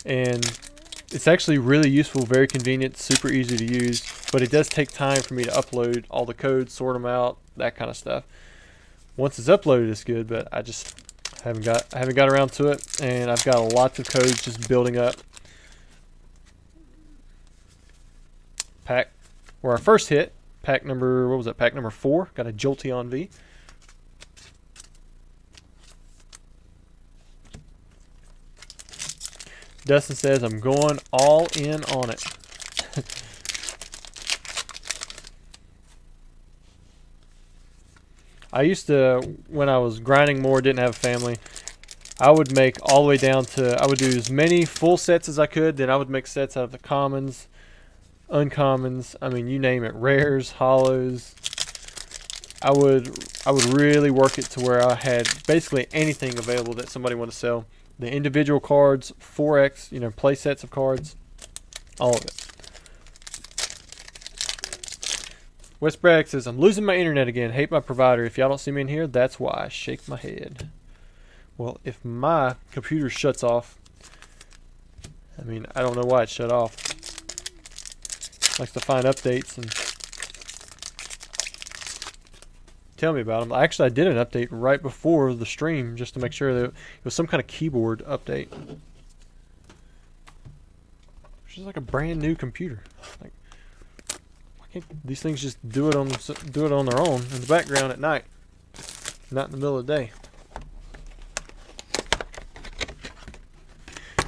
And it's actually really useful, very convenient, super easy to use, but it does take time for me to upload all the codes, sort them out, that kind of stuff. Once it's uploaded, it's good, but I just haven't got around to it, and I've got lots of codes just building up. Pack where our first hit, pack number, what was that? Pack number 4, got a Jolteon V. Dustin says, I'm going all in on it. I used to, when I was grinding more, didn't have a family, I would make all the way down to, I would do as many full sets as I could, then I would make sets out of the commons, uncommons, I mean, you name it, rares, hollows. I would really work it to where I had basically anything available that somebody wanted to sell. The individual cards, 4X, you know, play sets of cards, all of it. Wes Bragg says, I'm losing my internet again. Hate my provider. If y'all don't see me in here, that's why. Shake my head. Well, if my computer shuts off, I mean, I don't know why it shut off. It likes to find updates and tell me about them. Actually, I did an update right before the stream just to make sure that it was some kind of keyboard update. Which is like a brand new computer. Like, why can't these things just do it on their own in the background at night, not in the middle of the day?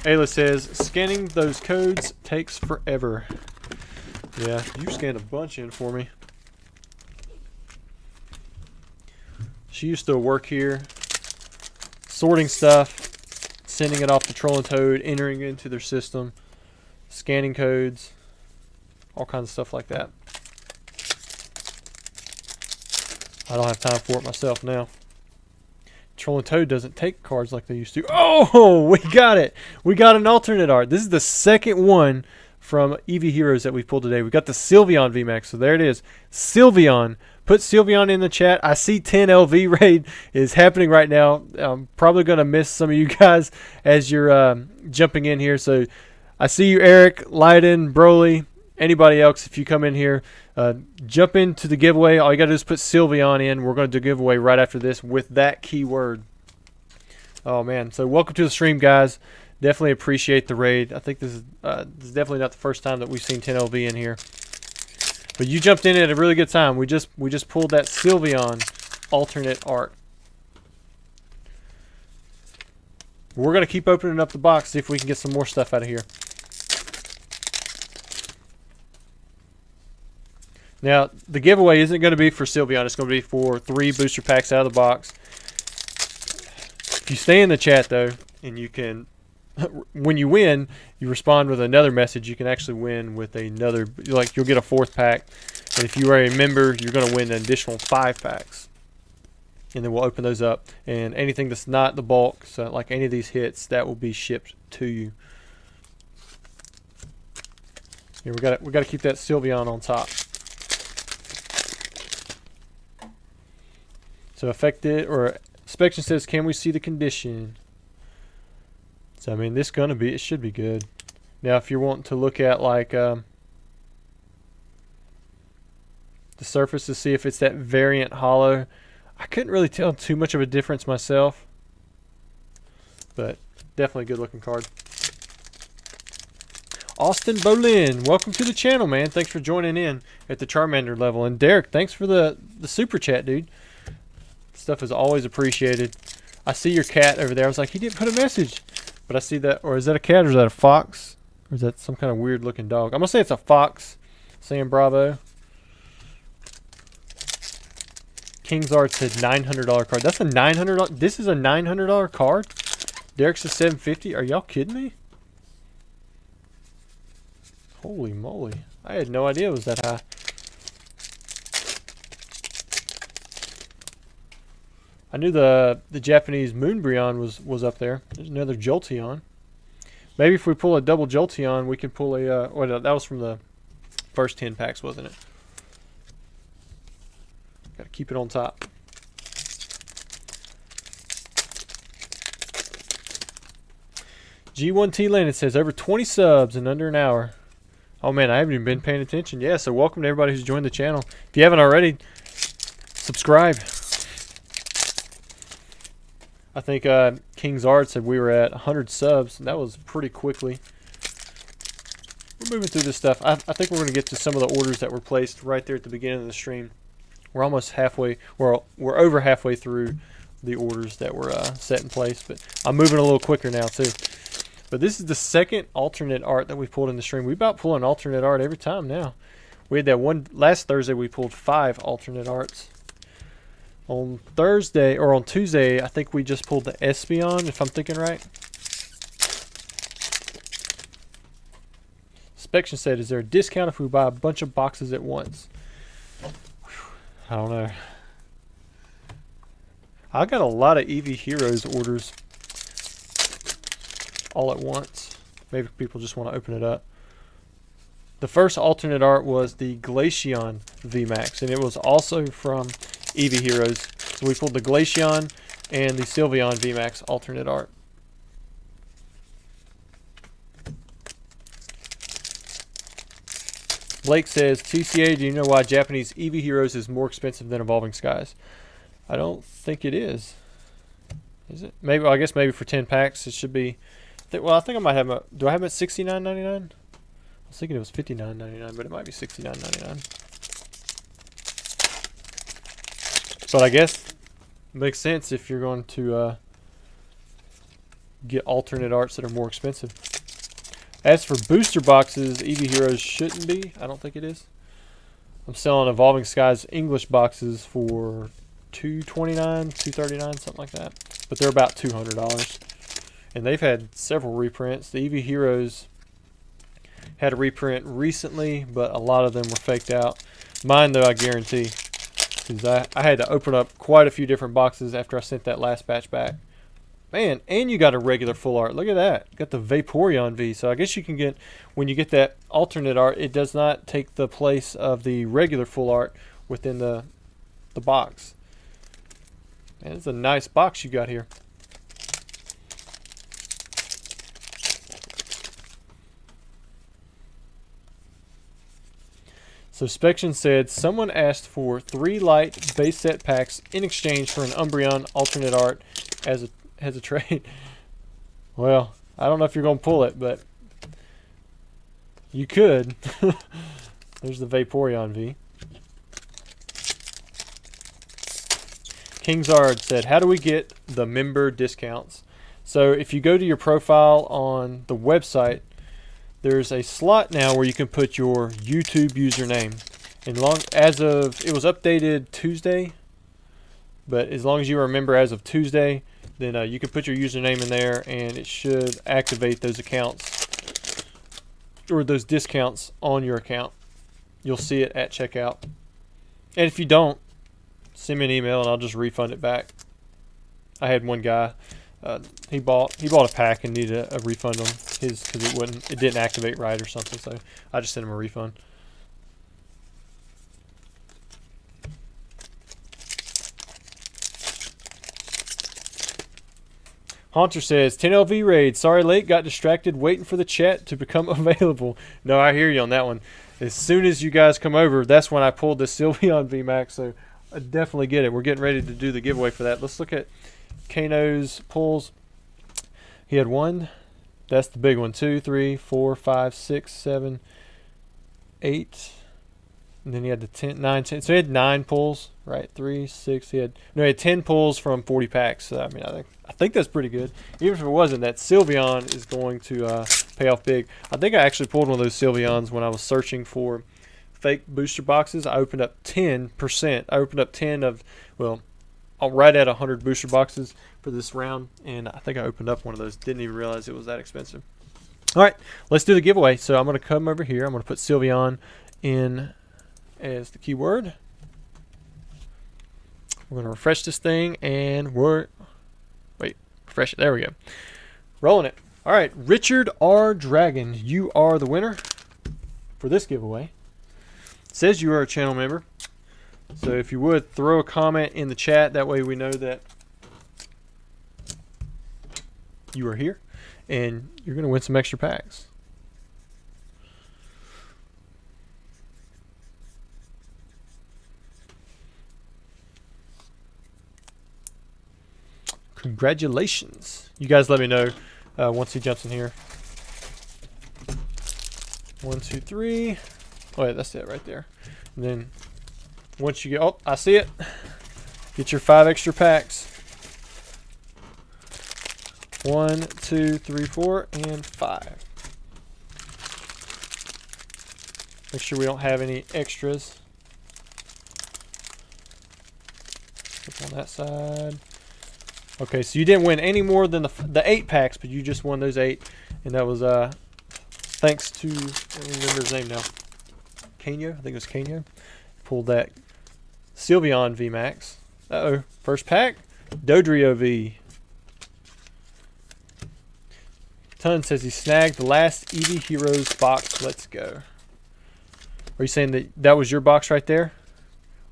Ayla says, scanning those codes takes forever. Yeah, you scanned a bunch in for me. She used to work here, sorting stuff, sending it off to Troll and Toad, entering it into their system, scanning codes, all kinds of stuff like that. I don't have time for it myself now. Trolling Toad doesn't take cards like they used to. Oh, we got it. We got an alternate art. This is the second one from Eevee Heroes that we pulled today. We got the Sylveon VMAX. So there it is. Sylveon. Put Sylveon in the chat. I see 10 LV raid is happening right now. I'm probably going to miss some of you guys as you're jumping in here. So I see you, Eric, Leiden, Broly, anybody else. If you come in here, jump into the giveaway. All you got to do is put Sylveon in. We're going to do a giveaway right after this with that keyword. Oh, man. So welcome to the stream, guys. Definitely appreciate the raid. I think this is definitely not the first time that we've seen 10 LV in here. But you jumped in at a really good time. We just pulled that Sylveon alternate art. We're going to keep opening up the box, see if we can get some more stuff out of here. Now, the giveaway isn't going to be for Sylveon. It's going to be for 3 booster packs out of the box. If you stay in the chat, though, and you can, when you win, you respond with another message. You can actually win with another, like you'll get a 4th pack. And if you are a member, you're going to win an additional 5 packs. And then we'll open those up. And anything that's not the bulk, so like any of these hits, that will be shipped to you. Here, we got to keep that Sylveon on top. So affected, or inspection says, can we see the condition? So I mean, this gonna be, it should be good. Now, if you're wanting to look at like the surface to see if it's that variant hollow, I couldn't really tell too much of a difference myself, but definitely a good looking card. Austin Bolin, welcome to the channel, man. Thanks for joining in at the Charmander level. And Derek, thanks for the super chat, dude. Stuff is always appreciated. I see your cat over there. I was like, he didn't put a message. But I see that, or is that a cat or is that a fox? Or is that some kind of weird looking dog? I'm going to say it's a fox. Saying bravo. King's Art said $900 card. That's a $900. This is a $900 card? Derek's a $750. Are y'all kidding me? Holy moly. I had no idea it was that high. I knew the Japanese Moonbryon was up there. There's another Jolteon. Maybe if we pull a double Jolteon, we can pull a... well, that was from the first 10 packs, wasn't it? Got to keep it on top. G1T Land, it says over 20 subs in under an hour. Oh man, I haven't even been paying attention. Yeah, so welcome to everybody who's joined the channel. If you haven't already, subscribe. I think King's Art said we were at 100 subs, and that was pretty quickly. We're moving through this stuff. I think we're going to get to some of the orders that were placed right there at the beginning of the stream. We're almost halfway, we're over halfway through the orders that were set in place, but I'm moving a little quicker now too. But this is the second alternate art that we pulled in the stream. We about pull an alternate art every time now. We had that one last Thursday. We pulled 5 alternate arts. On Thursday, or on Tuesday, I think we just pulled the Espeon, if I'm thinking right. Inspection said, is there a discount if we buy a bunch of boxes at once? I don't know. I got a lot of Eevee Heroes orders all at once. Maybe people just want to open it up. The first alternate art was the Glaceon VMAX, and it was also from Eevee Heroes. So we pulled the Glaceon and the Sylveon VMAX alternate art. Blake says, TCA, do you know why Japanese Eevee Heroes is more expensive than Evolving Skies? I don't think it is. Is it? Maybe. Well, I guess maybe for 10 packs it should be. Well, I think I might have them. Do I have them at $69.99? I was thinking it was $59.99, but it might be $69.99. But I guess it makes sense if you're going to get alternate arts that are more expensive. As for booster boxes, Eevee Heroes shouldn't be. I don't think it is. I'm selling Evolving Skies English boxes for $229, $239, something like that. But they're about $200. And they've had several reprints. The Eevee Heroes had a reprint recently, but a lot of them were faked out. Mine, though, I guarantee, because I had to open up quite a few different boxes after I sent that last batch back. Man, and you got a regular full art. Look at that. Got the Vaporeon V. So I guess you can get, when you get that alternate art, it does not take the place of the regular full art within the box. Man, it's a nice box you got here. So Spection said, someone asked for 3 light base set packs in exchange for an Umbreon alternate art as a trade. Well, I don't know if you're going to pull it, but you could. There's the Vaporeon V. Kingzard said, how do we get the member discounts? So if you go to your profile on the website, there's a slot now where you can put your YouTube username. And it was updated Tuesday, but as long as you are a member as of Tuesday, then you can put your username in there, and it should activate those accounts or those discounts on your account. You'll see it at checkout. And if you don't, send me an email and I'll just refund it back. I had one guy. He bought a pack and needed a refund on his because it didn't activate right or something. So I just sent him a refund. Haunter says 10 LV raid. Sorry late. Got distracted waiting for the chat to become available. No, I hear you on that one. As soon as you guys come over, that's when I pulled the Sylveon VMAX. So I definitely get it. We're getting ready to do the giveaway for that. Let's look at Kano's pulls. He had 1. That's the big one. 2, 3, 4, 5, 6, 7, 8. And then he had the 10, 9, 10. So he had 9 pulls, right? 3, 6. He had 10 pulls from 40 packs. So, I mean, I think that's pretty good. Even if it wasn't, that Sylveon is going to pay off big. I think I actually pulled one of those Sylveons when I was searching for fake booster boxes. I opened up 10%. I opened up 10 of, well, right at 100 booster boxes for this round, and I think I opened up one of those. Didn't even realize it was that expensive. All right, let's do the giveaway. So I'm going to come over here. I'm going to put Sylveon in as the keyword. We're going to refresh this thing, and refresh it. There we go. Rolling it. All right, Richard R. Dragon, you are the winner for this giveaway. It says you are a channel member. So if you would, throw a comment in the chat. That way we know that you are here. And you're going to win some extra packs. Congratulations. You guys let me know once he jumps in here. 1, 2, 3. Oh, yeah, that's it right there. And then once you get, oh, I see it. Get your 5 extra packs. 1, 2, 3, 4, and 5. Make sure we don't have any extras. Flip on that side. Okay, so you didn't win any more than the 8 packs, but you just won those 8, and that was thanks to, I don't remember his name now. Kano, I think it was Kano. Pulled that Sylveon VMAX. Uh-oh, first pack, Dodrio V. Ton says he snagged the last Eevee Heroes box. Let's go. Are you saying that was your box right there?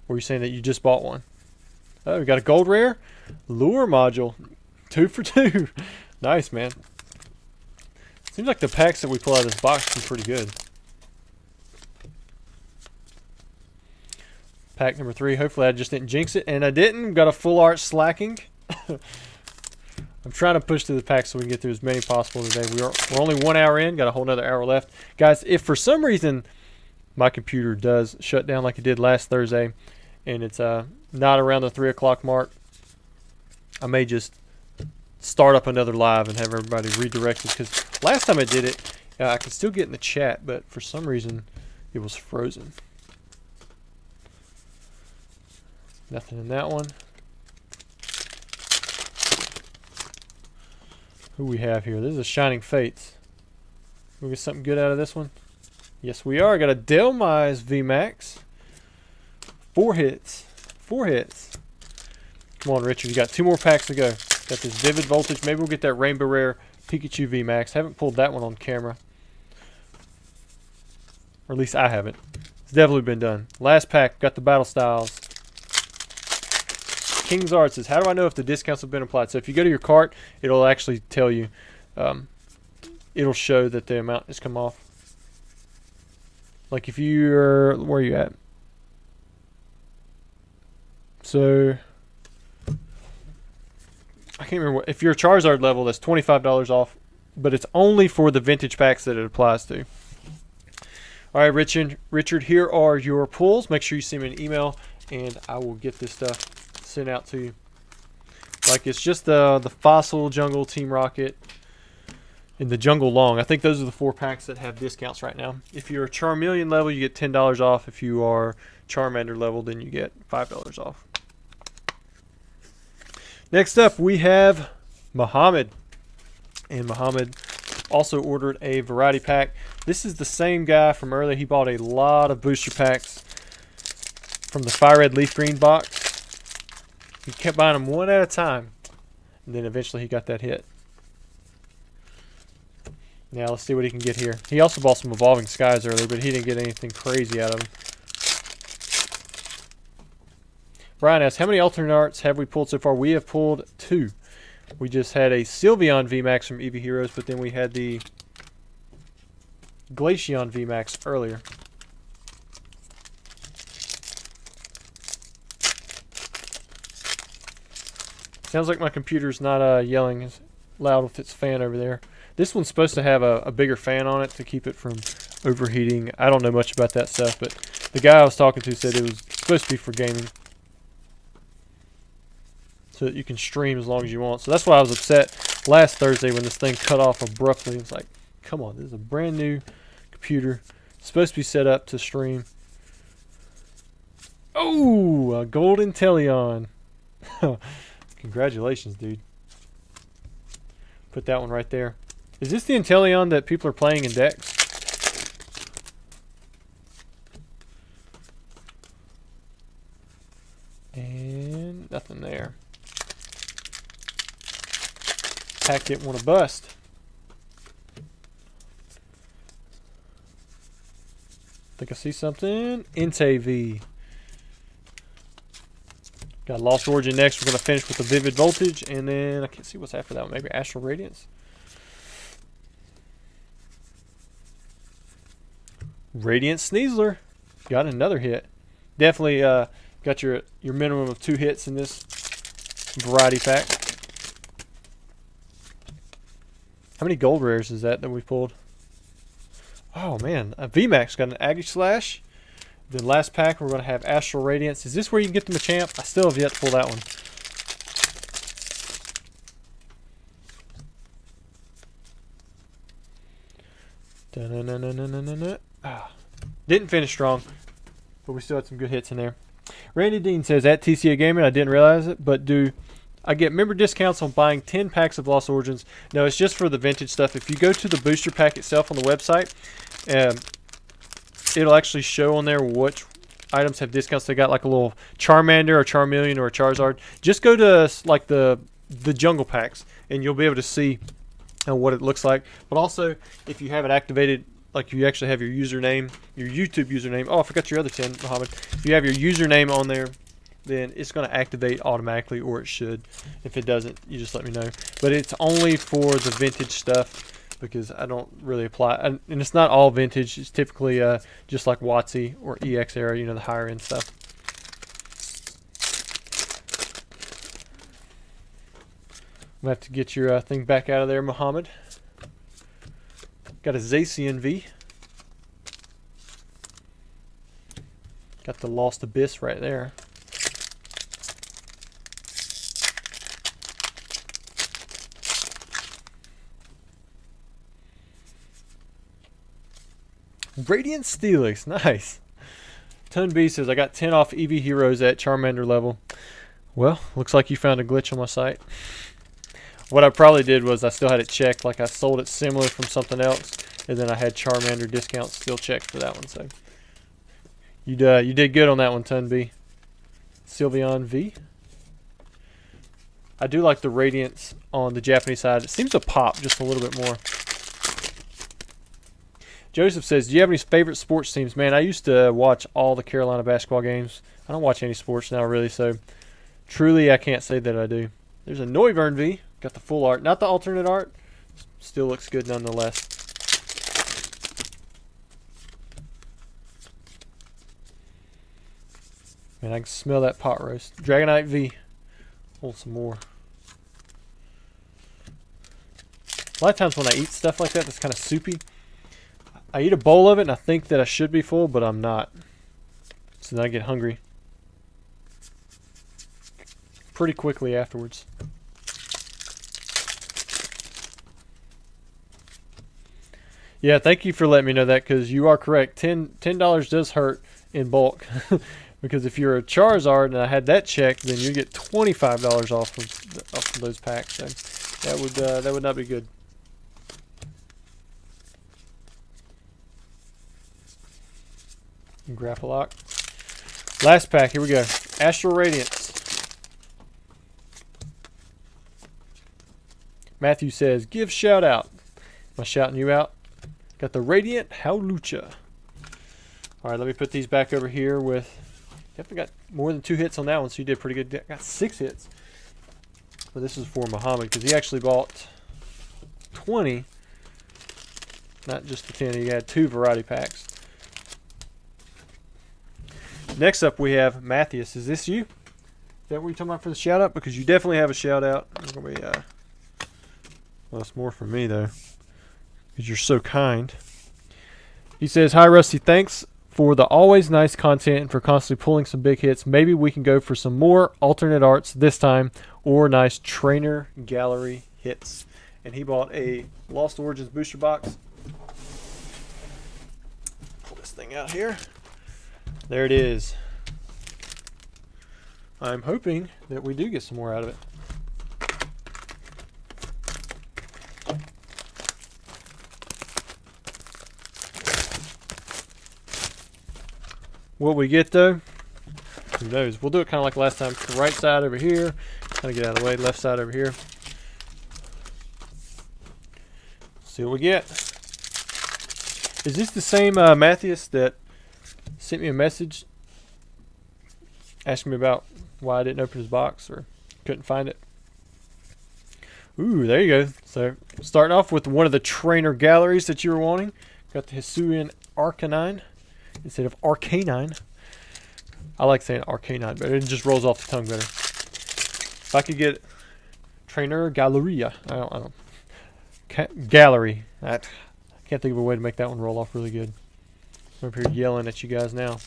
Or are you saying that you just bought one? Oh, we got a gold rare. Lure module. 2 for 2. Nice, man. Seems like the packs that we pull out of this box are pretty good. Pack number 3. Hopefully I just didn't jinx it. And I didn't. Got a full art slacking. I'm trying to push through the pack so we can get through as many possible today. We're only 1 hour in. Got a whole nother hour left. Guys, if for some reason my computer does shut down like it did last Thursday, and it's not around the 3 o'clock mark, I may just start up another live and have everybody redirected, because last time I did it, I could still get in the chat, but for some reason it was frozen. Nothing in that one. Who we have here? This is a Shining Fates. We'll get something good out of this one. Yes, we are. Got a Delmise VMAX. 4 hits. 4 hits. Come on, Richard. You got 2 more packs to go. Got this Vivid Voltage. Maybe we'll get that Rainbow Rare Pikachu VMAX. Haven't pulled that one on camera. Or at least I haven't. It's definitely been done. Last pack. Got the Battle Styles. King's Art says, how do I know if the discounts have been applied? So if you go to your cart, it'll actually tell you. It'll show that the amount has come off. Like if you're, where are you at? So I can't remember if you're a Charizard level, that's $25 off, but it's only for the vintage packs that it applies to. All right, Richard, here are your pulls. Make sure you send me an email, and I will get this stuff sent out to you. Like it's just the Fossil Jungle Team Rocket and the Jungle Long. I think those are the 4 packs that have discounts right now. If you're a Charmeleon level, you get $10 off. If you are Charmander level, then you get $5 off. Next up, we have Muhammad. And Muhammad also ordered a variety pack. This is the same guy from earlier. He bought a lot of booster packs from the Fire Red Leaf Green box. He kept buying them one at a time. And then eventually he got that hit. Now let's see what he can get here. He also bought some Evolving Skies earlier, but he didn't get anything crazy out of them. Brian asks, how many alternate arts have we pulled so far? We have pulled 2. We just had a Sylveon VMAX from Eevee Heroes, but then we had the Glaceon VMAX earlier. Sounds like my computer's not yelling as loud with its fan over there. This one's supposed to have a bigger fan on it to keep it from overheating. I don't know much about that stuff, but the guy I was talking to said it was supposed to be for gaming, so that you can stream as long as you want. So that's why I was upset last Thursday when this thing cut off abruptly. It's like, come on, this is a brand new computer. It's supposed to be set up to stream. Oh, a Golden Teleon. Congratulations, dude. Put that one right there. Is this the Inteleon that people are playing in decks? And nothing there. Pack didn't want to bust. Think I see something. Eevee. Got Lost Origin next. We're going to finish with the Vivid Voltage, and then I can't see what's after that one. Maybe Astral Radiance. Radiant Sneasler. Got another hit. Definitely got your minimum of 2 hits in this variety pack. How many gold rares is that we pulled? Oh man, a VMAX got an Aegislash. The last pack we're going to have Astral Radiance. Is this where you can get the Machamp? I still have yet to pull that one. Didn't finish strong, but we still had some good hits in there. Randy Dean says, at TCA Gaming, I didn't realize it, but do I get member discounts on buying 10 packs of Lost Origins? No, it's just for the vintage stuff. If you go to the booster pack itself on the website, it'll actually show on there which items have discounts. They got like a little Charmander or Charmeleon or a Charizard. Just go to like the jungle packs, and you'll be able to see what it looks like. But also, if you have it activated, like you actually have your username, your YouTube username. Oh, I forgot your other 10, Muhammad. If you have your username on there, then it's going to activate automatically, or it should. If it doesn't, you just let me know. But it's only for the vintage stuff, because I don't really apply. And it's not all vintage. It's typically just like WotC or EX era, you know, the higher end stuff. I'm going to have to get your thing back out of there, Muhammad. Got a Zacian V. Got the Lost Abyss right there. Radiant Steelix, nice. Ton B says, I got 10 off Eevee Heroes at Charmander level. Well, looks like you found a glitch on my site. What I probably did was I still had it checked, like I sold it similar from something else, and then I had Charmander discount still checked for that one. So you did good on that one, Ton B. Sylveon V. I do like the Radiance on the Japanese side. It seems to pop just a little bit more. Joseph says, do you have any favorite sports teams? Man, I used to watch all the Carolina basketball games. I don't watch any sports now, really, so truly I can't say that I do. There's a Noivern V. Got the full art. Not the alternate art. Still looks good nonetheless. Man, I can smell that pot roast. Dragonite V. Hold some more. A lot of times when I eat stuff like that that's kind of soupy, I eat a bowl of it and I think that I should be full, but I'm not. So then I get hungry pretty quickly afterwards. Yeah, thank you for letting me know that, because you are correct. $10 does hurt in bulk. Because if you're a Charizard and I had that checked, then you get $25 off of those packs. So that would not be good. Grapplock. Last pack. Here we go. Astral Radiance. Matthew says, give shout out. Am I shouting you out? Got the Radiant Howlucha. Alright, let me put these back over here with... Definitely got more than 2 hits on that one, so you did pretty good. Got 6 hits. But this is for Muhammad, because he actually bought 20. Not just the 10. He had 2 variety packs. Next up, we have Matthias. Is this you? Is that what you're talking about for the shout out? Because you definitely have a shout out. It's gonna be, well, it's more for me though, because you're so kind. He says, hi Rusty, thanks for the always nice content and for constantly pulling some big hits. Maybe we can go for some more alternate arts this time, or nice trainer gallery hits. And he bought a Lost Origins booster box. Pull this thing out here. There it is. I'm hoping that we do get some more out of it. What we get though, who knows? We'll do it kind of like last time. The right side over here, kind of get out of the way. Left side over here. See what we get. Is this the same Matthias that sent me a message asking me about why I didn't open his box or couldn't find it? Ooh, there you go. So starting off with one of the trainer galleries that you were wanting. Got the Hisuian Arcanine instead of Arcanine. I like saying Arcanine, but it just rolls off the tongue better. If I could get Trainer Galleria, I don't Gallery. I can't think of a way to make that one roll off really good. I'm up here yelling at you guys now.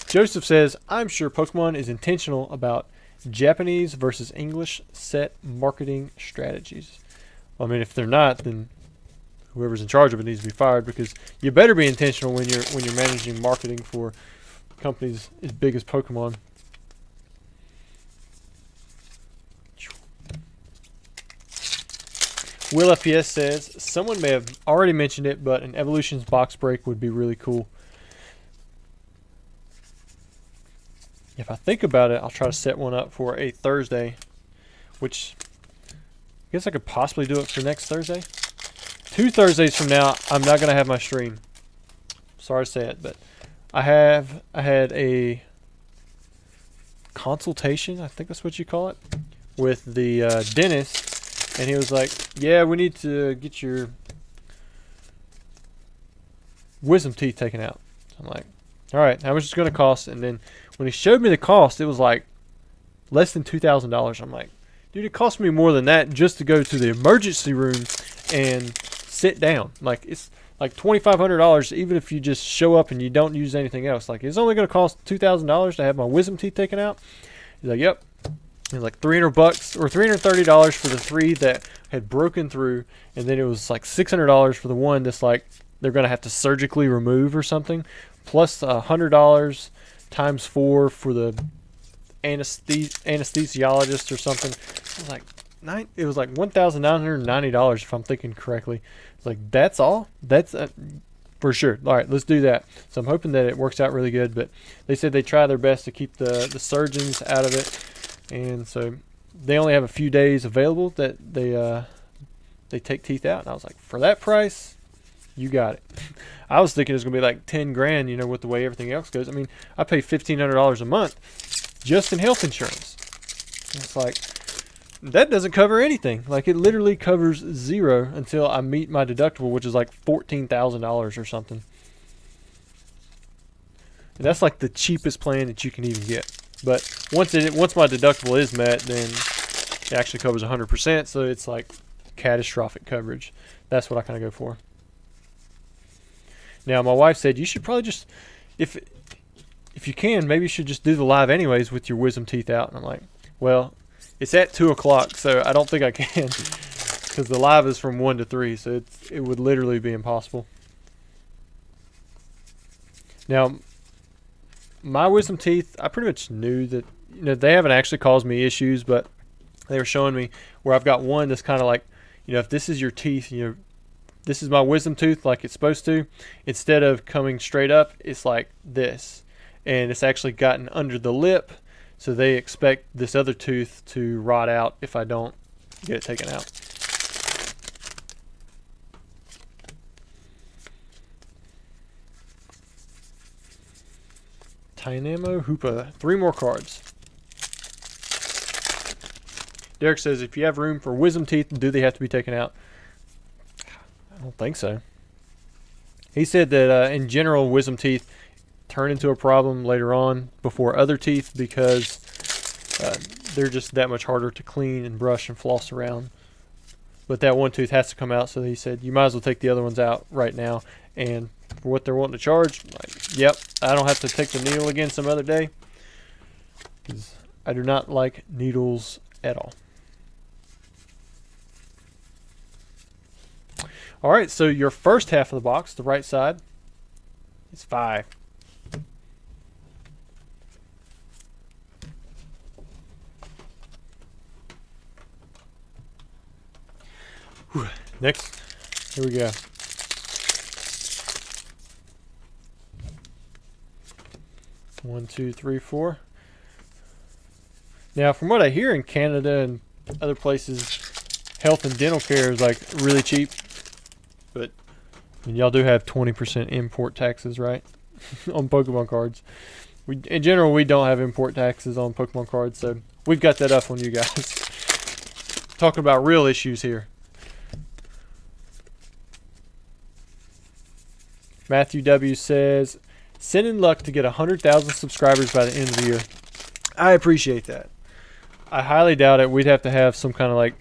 Joseph says, I'm sure Pokemon is intentional about Japanese versus English set marketing strategies. Well, I mean, if they're not, then whoever's in charge of it needs to be fired, because you better be intentional when you're managing marketing for companies as big as Pokemon. Will FPS says, someone may have already mentioned it, but an Evolutions box break would be really cool. If I think about it, I'll try to set one up for a Thursday, which I guess I could possibly do it for next Thursday. 2 Thursdays from now, I'm not going to have my stream. Sorry to say it, but I had a consultation, I think that's what you call it, with the dentist. And he was like, yeah, we need to get your wisdom teeth taken out. I'm like, all right, how much is it going to cost? And then when he showed me the cost, it was like less than $2,000. I'm like, dude, it cost me more than that just to go to the emergency room and sit down. Like, it's like $2,500 even if you just show up and you don't use anything else. Like, it's only going to cost $2,000 to have my wisdom teeth taken out. He's like, yep. It was like $300 or $330 for the 3 that had broken through, and then it was like $600 for the one that's like they're gonna have to surgically remove or something, plus $100 times 4 for the anesthesiologist or something. I was like, it was like $1,990 if I'm thinking correctly. It's like, that's all? That's for sure. All right, let's do that. So I'm hoping that it works out really good, but they said they try their best to keep the surgeons out of it, and so they only have a few days available that they take teeth out. And I was like, for that price, you got it. I was thinking it was gonna be like 10 grand, you know, with the way everything else goes. I mean, I pay $1,500 a month just in health insurance. And it's like, that doesn't cover anything. Like, it literally covers zero until I meet my deductible, which is like $14,000 or something. And that's like the cheapest plan that you can even get. But once my deductible is met, then it actually covers 100%. So it's like catastrophic coverage. That's what I kind of go for. Now, my wife said you should probably just, if you can, maybe you should just do the live anyways with your wisdom teeth out. And I'm like, well, it's at 2 o'clock, so I don't think I can, because the live is from 1 to 3, so it would literally be impossible. Now, my wisdom teeth, I pretty much knew that, you know, they haven't actually caused me issues, but they were showing me where I've got one that's kind of like, you know, if this is your teeth, you know, this is my wisdom tooth like it's supposed to. Instead of coming straight up, it's like this. And it's actually gotten under the lip, so they expect this other tooth to rot out if I don't get it taken out. Dynamo Hoopa. 3 more cards. Derek says, if you have room for wisdom teeth, do they have to be taken out? I don't think so. He said that in general, wisdom teeth turn into a problem later on before other teeth because they're just that much harder to clean and brush and floss around. But that one tooth has to come out, so he said you might as well take the other ones out right now. And for what they're wanting to charge, like, yep, I don't have to take the needle again some other day, because I do not like needles at all. All right, so your first half of the box, the right side, is 5. Whew. Next, here we go. One, two, three, 4. Now, from what I hear in Canada and other places, health and dental care is like really cheap. But y'all do have 20% import taxes, right? On Pokemon cards. In general, we don't have import taxes on Pokemon cards, so we've got that up on you guys. Talking about real issues here. Matthew W. says, send in luck to get 100,000 subscribers by the end of the year. I appreciate that. I highly doubt it. We'd have to have some kind of like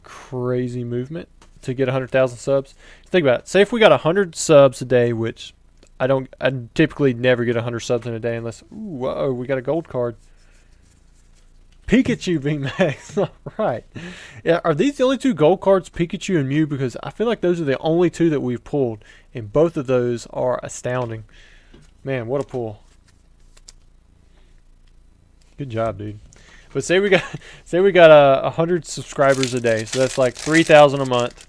crazy movement to get 100,000 subs. Think about it. Say if we got 100 subs a day, which I typically never get 100 subs in a day unless, ooh, whoa, we got a gold card. Pikachu VMAX. All right. Yeah, are these the only 2 gold cards, Pikachu and Mew? Because I feel like those are the only 2 that we've pulled, and both of those are astounding. Man, what a pull. Good job, dude. But say we got 100 subscribers a day, so that's like 3,000 a month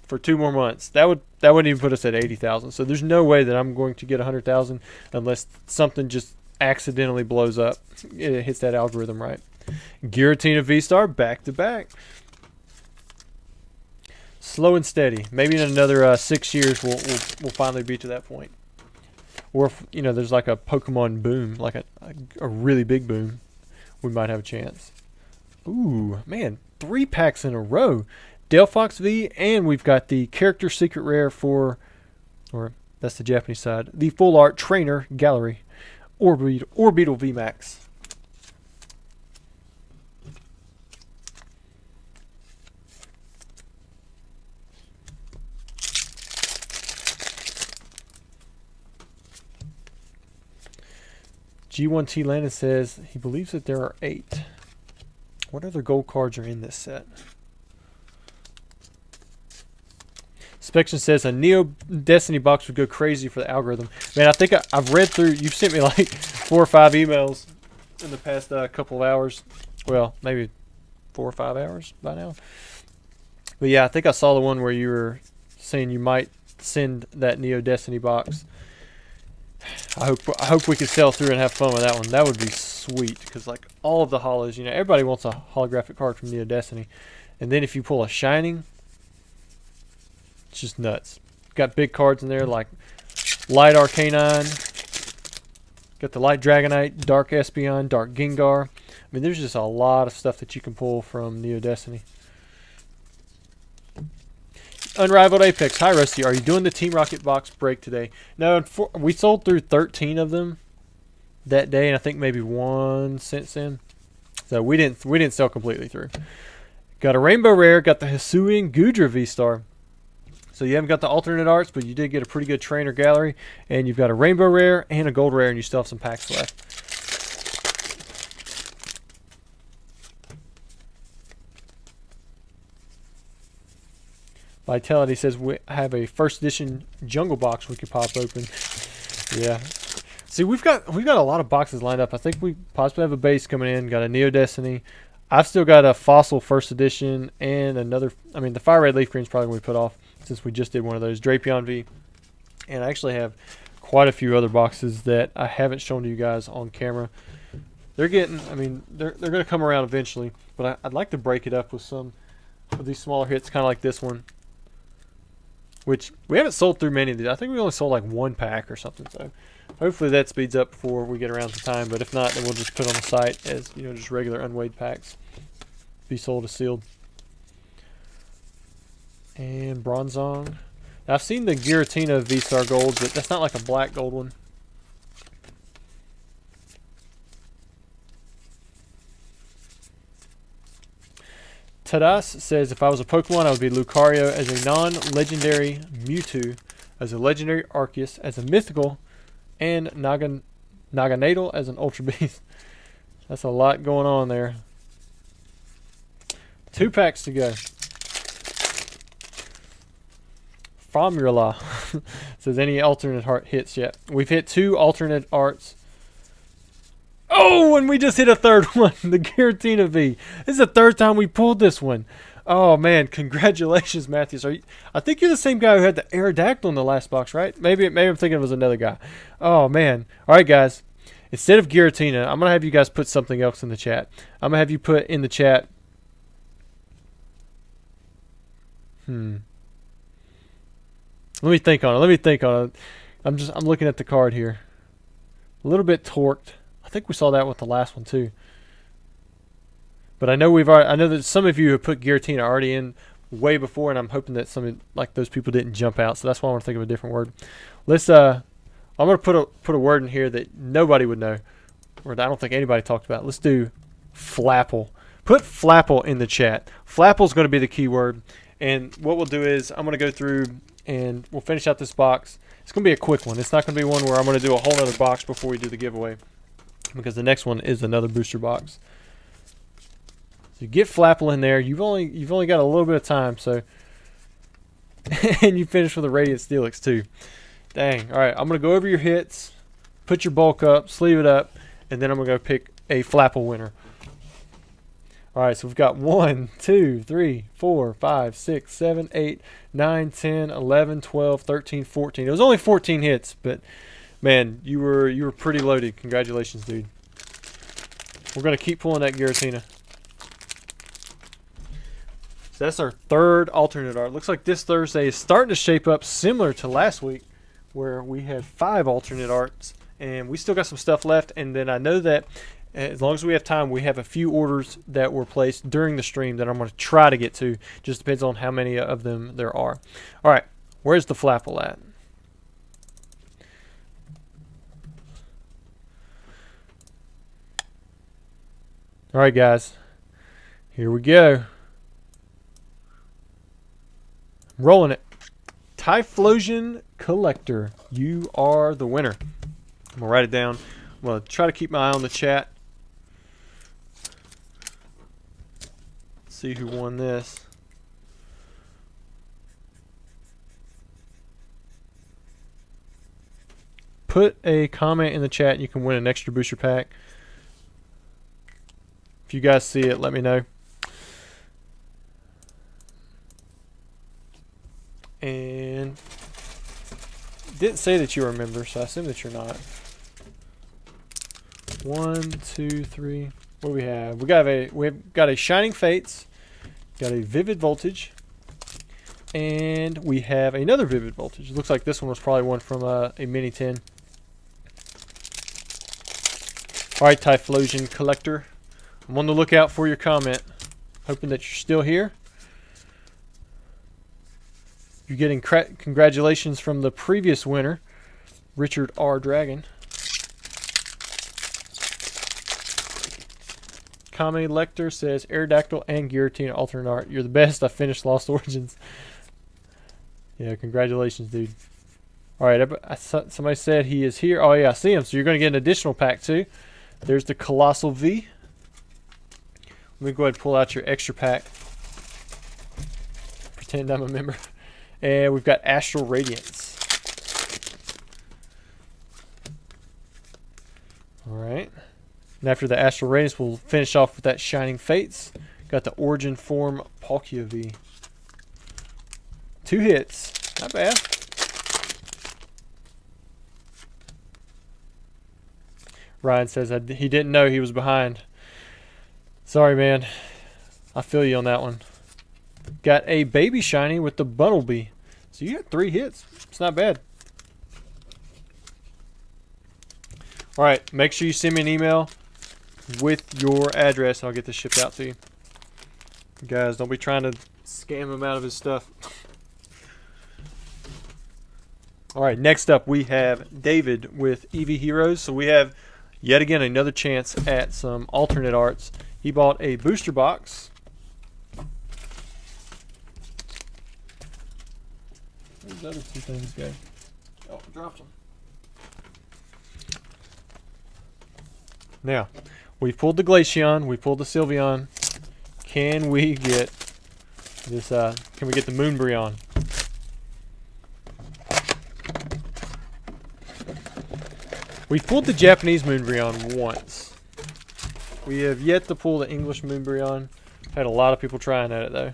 for 2 more months. That wouldn't even put us at 80,000. So there's no way that I'm going to get 100,000 unless something just accidentally blows up. It hits that algorithm right. Giratina V-Star back to back. Slow and steady. Maybe in another 6 years we'll finally be to that point. Or if, you know, there's like a Pokemon boom, like a really big boom, we might have a chance. Ooh, man, 3 packs in a row. Delphox V, and we've got the character secret rare for, or that's the Japanese side, the full art trainer gallery, Orbeetle VMAX. G1T Landon says he believes that there are 8. What other gold cards are in this set? Spection says a Neo Destiny box would go crazy for the algorithm. Man, I think I've read through, you've sent me like 4 or 5 emails in the past couple of hours. Well, maybe 4 or 5 hours by now. But yeah, I think I saw the one where you were saying you might send that Neo Destiny box. I hope we can sail through and have fun with that one. That would be sweet, because like all of the holos, you know, everybody wants a holographic card from Neo Destiny, and then if you pull a shining, it's just nuts. Got big cards in there like Light Arcanine, got the Light Dragonite, Dark Espeon, Dark Gengar. I mean, there's just a lot of stuff that you can pull from Neo Destiny. Unrivaled Apex. Hi, Rusty. Are you doing the Team Rocket box break today? No, we sold through 13 of them that day, and I think maybe one since then. So we didn't sell completely through. Got a Rainbow Rare. Got the Hisuian Gudra V-Star. So you haven't got the alternate arts, but you did get a pretty good trainer gallery, and you've got a Rainbow Rare and a Gold Rare, and you still have some packs left. Vitality says we have a first edition jungle box we could pop open. Yeah. See, we've got a lot of boxes lined up. I think we possibly have a base coming in. Got a Neo Destiny. I've still got a Fossil first edition and another. I mean, the Fire Red Leaf Green is probably going to be put off since we just did one of those. Drapion V. And I actually have quite a few other boxes that I haven't shown to you guys on camera. They're getting. I mean, they're going to come around eventually. But I'd like to break it up with some of these smaller hits, kind of like this one. Which we haven't sold through many of these. I think we only sold like one pack or something. So hopefully that speeds up before we get around to time. But if not, then we'll just put on the site as, you know, just regular unweighed packs. Be sold as sealed. And Bronzong. Now, I've seen the Giratina V-Star Gold, but that's not like a black gold one. Tadas says, if I was a Pokemon, I would be Lucario as a non-legendary Mewtwo, as a legendary Arceus, as a mythical, and Naganadel as an Ultra Beast. That's a lot going on there. 2 packs to go. Formula says, any alternate art hits yet? We've hit 2 alternate arts. Oh, and we just hit a third one, the Giratina V. This is the third time we pulled this one. Oh, man, congratulations, Matthias. I think you're the same guy who had the Aerodactyl in the last box, right? Maybe I'm thinking it was another guy. Oh, man. All right, guys. Instead of Giratina, I'm going to have you guys put something else in the chat. I'm going to have you put in the chat. Let me think on it. I'm looking at the card here. A little bit torqued. I think we saw that with the last one too. But I know I know that some of you have put Giratina already in way before, and I'm hoping that some like those people didn't jump out. So that's why I want to think of a different word. Let's I'm gonna put a word in here that nobody would know, or I don't think anybody talked about. Let's do Flapple. Put Flapple in the chat. Flapple's going to be the keyword, and what we'll do is I'm going to go through and we'll finish out this box. It's going to be a quick one. It's not going to be one where I'm going to do a whole other box before we do the giveaway, because the next one is another booster box. So you get Flapple in there. You've only got a little bit of time, so and you finish with a Radiant Steelix too. Dang. All right, I'm going to go over your hits, put your bulk up, sleeve it up, and then I'm going to go pick a Flapple winner. All right, so we've got 1, 2, 3, 4, 5, 6, 7, 8, 9, 10, 11, 12, 13, 14. It was only 14 hits, but man, you were pretty loaded. Congratulations, dude. We're going to keep pulling that Giratina. So that's our third alternate art. Looks like this Thursday is starting to shape up similar to last week, where we had 5 alternate arts, and we still got some stuff left. And then I know that as long as we have time, we have a few orders that were placed during the stream that I'm going to try to get to. Just depends on how many of them there are. All right, where's the Flapple at? All right, guys, here we go. Rolling it. Typhlosion Collector, you are the winner. I'm going to write it down. I'm going to try to keep my eye on the chat. See who won this. Put a comment in the chat and you can win an extra booster pack. If you guys see it, let me know. And didn't say that you were a member, so I assume that you're not. 1, 2, 3. What do we have? We've got a Shining Fates, got a Vivid Voltage, and we have another Vivid Voltage. It looks like this one was probably one from a Mini 10. Alright, Typhlosion Collector. I'm on the lookout for your comment. Hoping that you're still here. You're getting congratulations from the previous winner, Richard R. Dragon. Kame Lecter says, Aerodactyl and Giratina alternate art. You're the best. I finished Lost Origins. Yeah, congratulations, dude. Alright, somebody said he is here. Oh, yeah, I see him. So you're going to get an additional pack, too. There's the Colossal V. Let me go ahead and pull out your extra pack. Pretend I'm a member. And we've got Astral Radiance. Alright. And after the Astral Radiance, we'll finish off with that Shining Fates. Got the Origin Form Palkia V. 2 hits. Not bad. Ryan says he didn't know he was behind. Sorry, man. I feel you on that one. Got a Baby Shiny with the Bumblebee. So you got 3 hits. It's not bad. Alright, make sure you send me an email with your address and I'll get this shipped out to you. Guys, don't be trying to scam him out of his stuff. Alright, next up we have David with Eevee Heroes. So we have yet again another chance at some alternate arts. He bought a booster box. Where's the other 2 things go? Oh, I dropped them. Now, we've pulled the Glaceon, we pulled the Sylveon. Can we get this, can we get the Moonbreon? We've pulled the Japanese Moonbreon once. We have yet to pull the English Moonbreon. Had a lot of people trying at it though.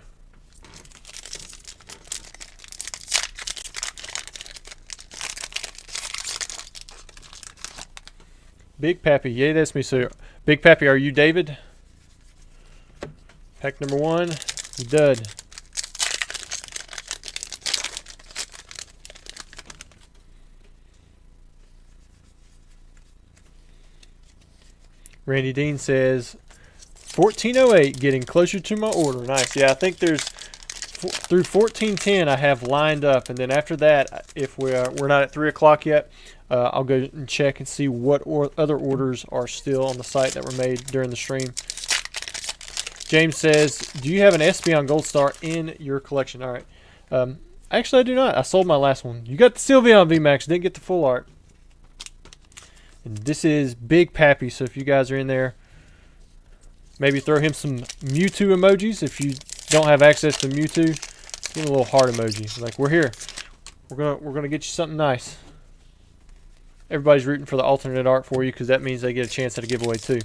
Big Pappy, yeah, that's me, sir. Big Pappy, are you David? Pack number 1, dud. Randy Dean says, 1408, getting closer to my order. Nice. Yeah, I think there's through 1410 I have lined up, and then after that, if we're not at 3 o'clock yet, I'll go and check and see what other orders are still on the site that were made during the stream. James says, do you have an Espeon Gold Star in your collection? All right. Actually, I do not. I sold my last one. You got the Sylveon VMAX. Didn't get the full art. And this is Big Pappy. So if you guys are in there, maybe throw him some Mewtwo emojis. If you don't have access to Mewtwo, give him a little heart emoji. Like, we're here. We're gonna get you something nice. Everybody's rooting for the alternate art for you because that means they get a chance at a giveaway too.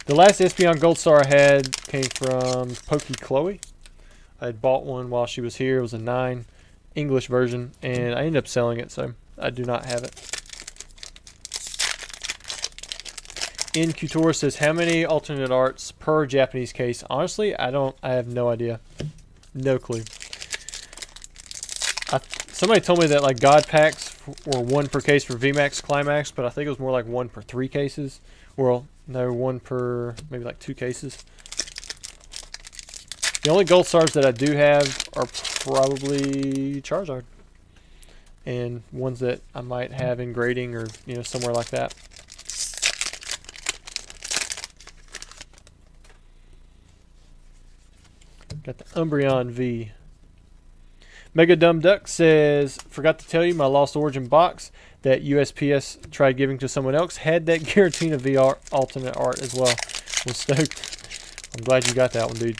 The last Espeon Gold Star I had came from Pokey Chloe. I had bought one while she was here. It was a 9 English version, and I ended up selling it, so I do not have it. Incutor says, how many alternate arts per Japanese case? Honestly, I have no idea. No clue. Somebody told me that like God packs were 1 per case for VMAX Climax, but I think it was more like 1 per 3 cases. Well, no, 1 per maybe like 2 cases. The only gold stars that I do have are probably Charizard, and ones that I might have in grading or somewhere like that. Got the Umbreon V. Mega Dumb Duck says, forgot to tell you my Lost Origin box that USPS tried giving to someone else had that Giratina VR alternate art as well. Was stoked. I'm glad you got that one, dude.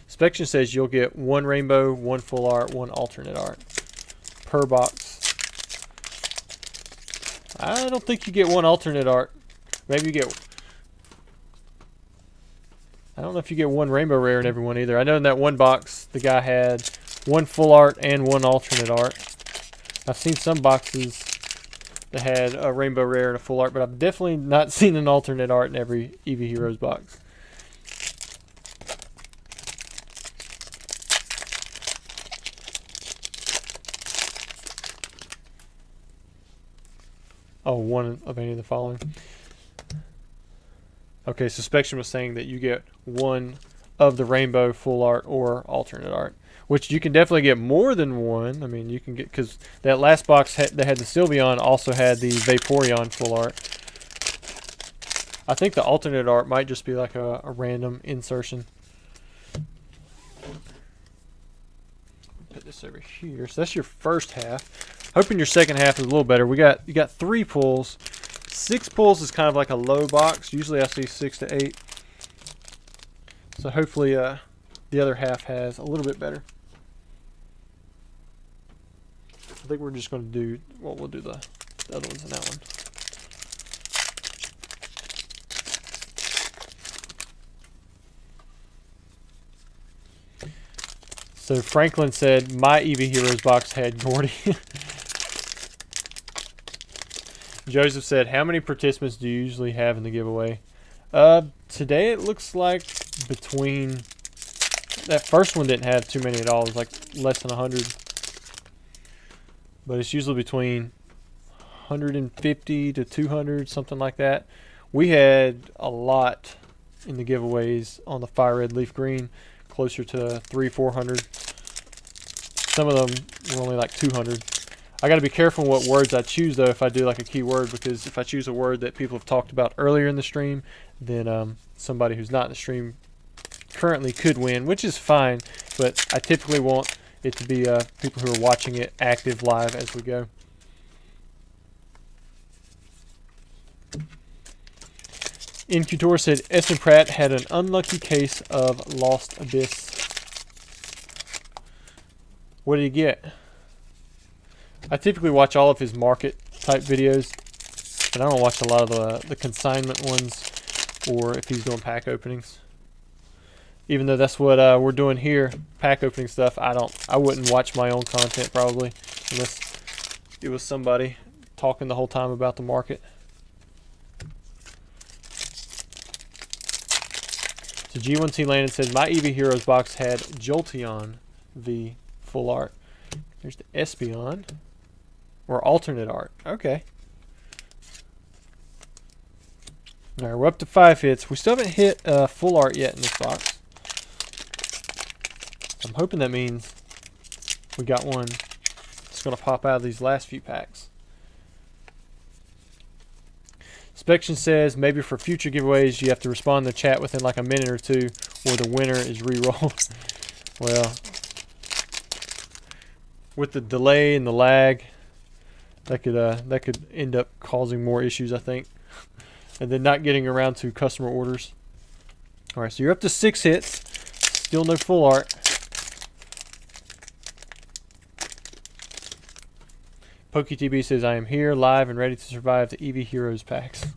Spection says you'll get 1 rainbow, 1 full art, 1 alternate art per box. I don't think you get 1 alternate art. Maybe you get... I don't know if you get one rainbow rare in every one either. I know in that one box, the guy had one full art and one alternate art. I've seen some boxes that had a rainbow rare and a full art, but I've definitely not seen an alternate art in every Eevee Heroes box. Oh, one of any of the following. Okay, so Spection was saying that you get one of the rainbow full art or alternate art, which you can definitely get more than one. I mean, you can get, because that last box that had the Sylveon also had the Vaporeon full art. I think the alternate art might just be like a random insertion. Put this over here. So that's your first half. Hoping your second half is a little better. You got 3 pulls. 6 pulls is kind of like a low box. Usually I see 6 to 8. So hopefully the other half has a little bit better. I think we're just going to do, well, we'll do the other ones in that one. So Franklin said, my Eevee Heroes box had Gordy. Joseph said, how many participants do you usually have in the giveaway? Today it looks like between, that first one didn't have too many at all. It was like less than 100. But it's usually between 150 to 200, something like that. We had a lot in the giveaways on the Fire Red Leaf Green, closer to 300-400. Some of them were only like 200. I got to be careful what words I choose though if I do like a keyword, because if I choose a word that people have talked about earlier in the stream, then somebody who's not in the stream currently could win, which is fine, but I typically want it to be people who are watching it active live as we go. Incutor said Essen Pratt had an unlucky case of Lost Abyss. What did he get? I typically watch all of his market type videos, but I don't watch a lot of the consignment ones, or if he's doing pack openings. Even though that's what we're doing here, pack opening stuff, I wouldn't watch my own content probably, unless it was somebody talking the whole time about the market. So G1T Landon said, my Eevee Heroes box had Jolteon V full art. There's the Espeon. Or alternate art. Okay. Alright, we're up to 5 hits. We still haven't hit full art yet in this box. I'm hoping that means we got one that's going to pop out of these last few packs. Spection says maybe for future giveaways you have to respond to the chat within like a minute or two, or the winner is re-rolled. Well, with the delay and the lag, that could end up causing more issues, I think, and then not getting around to customer orders. All right, so you're up to 6 hits, still no full art. PokeTB says, I am here live and ready to survive the Eevee Heroes packs.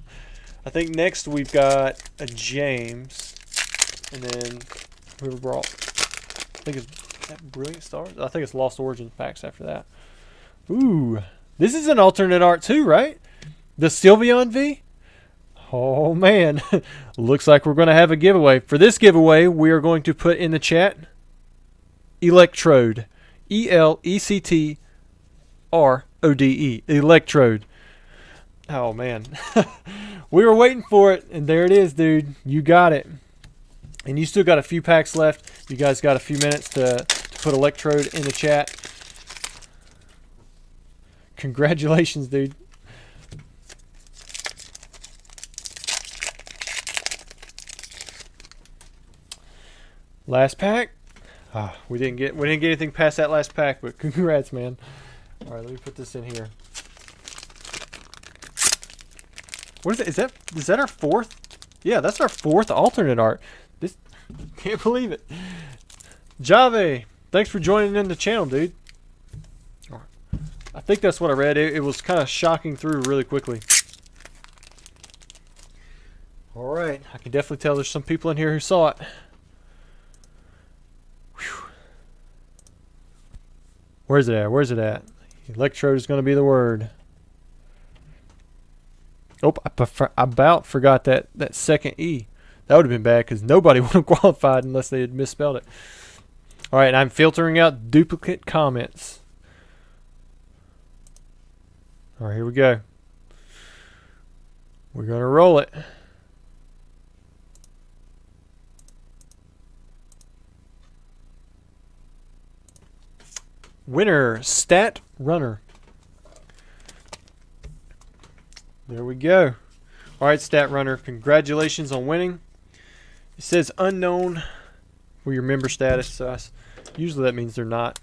I think next we've got a James, and then whoever brought, I think it's that Brilliant Stars? I think it's Lost Origins packs after that. Ooh, this is an alternate art too, right? The Sylveon V? Oh man, looks like we're going to have a giveaway. For this giveaway, we are going to put in the chat Electrode. E-L-E-C-T-R-O-D-E. Electrode. Oh man. We were waiting for it, and there it is, dude. You got it. And you still got a few packs left. You guys got a few minutes to put Electrode in the chat. Congratulations, dude. Last pack. We didn't get anything past that last pack, but congrats, man. All right, let me put this in here. What is it? Is that our 4th? Yeah, that's our 4th alternate art. This, can't believe it. Jave, thanks for joining in the channel, dude. I think that's what I read. It was kind of shocking through really quickly. All right, I can definitely tell there's some people in here who saw it. Whew. Where's it at? Where's it at? Electrode is going to be the word. Oh, I about forgot that second E. That would have been bad because nobody would have qualified unless they had misspelled it. All right, and I'm filtering out duplicate comments. All right, here we go. We're going to roll it. Winner, Stat Runner. There we go. All right, Stat Runner, congratulations on winning. It says unknown for your member status. So usually that means they're not.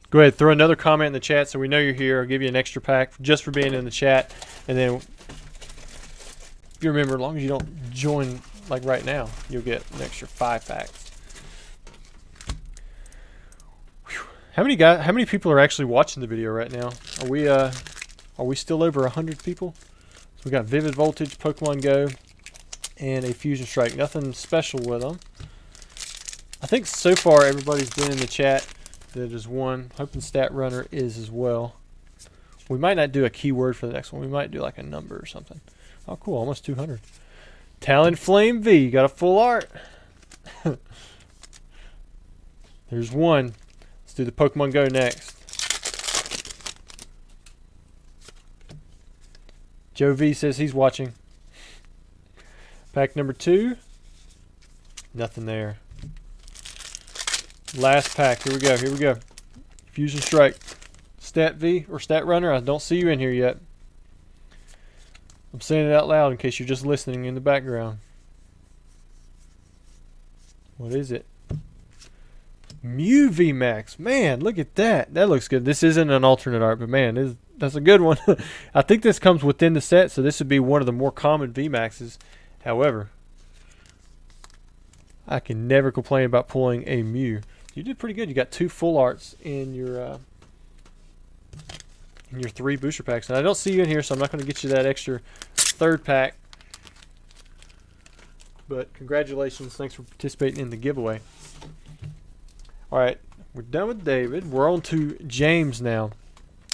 Go ahead, throw another comment in the chat so we know you're here. I'll give you an extra pack just for being in the chat. And then if you remember, as long as you don't join like right now, you'll get an extra 5 packs. Whew. How many people are actually watching the video right now? Are we still over 100 people? So we got Vivid Voltage, Pokemon Go, and a Fusion Strike. Nothing special with them. I think so far everybody's been in the chat that has won. Hoping Stat Runner is as well. We might not do a keyword for the next one. We might do like a number or something. Oh, cool. Almost 200. Talonflame V. Got a full art. There's one. Let's do the Pokemon Go next. Joe V says he's watching. Pack number 2. Nothing there. Last pack. Here we go. Here we go. Fusion Strike. Stat V or Stat Runner. I don't see you in here yet. I'm saying it out loud in case you're just listening in the background. What is it? Mew VMAX. Man, look at that. That looks good. This isn't an alternate art, but man, that's a good one. I think this comes within the set, so this would be one of the more common VMAXs. However, I can never complain about pulling a Mew. You did pretty good. You got 2 full arts in your 3 booster packs. And I don't see you in here, so I'm not going to get you that extra 3rd pack. But congratulations. Thanks for participating in the giveaway. All right, we're done with David. We're on to James now.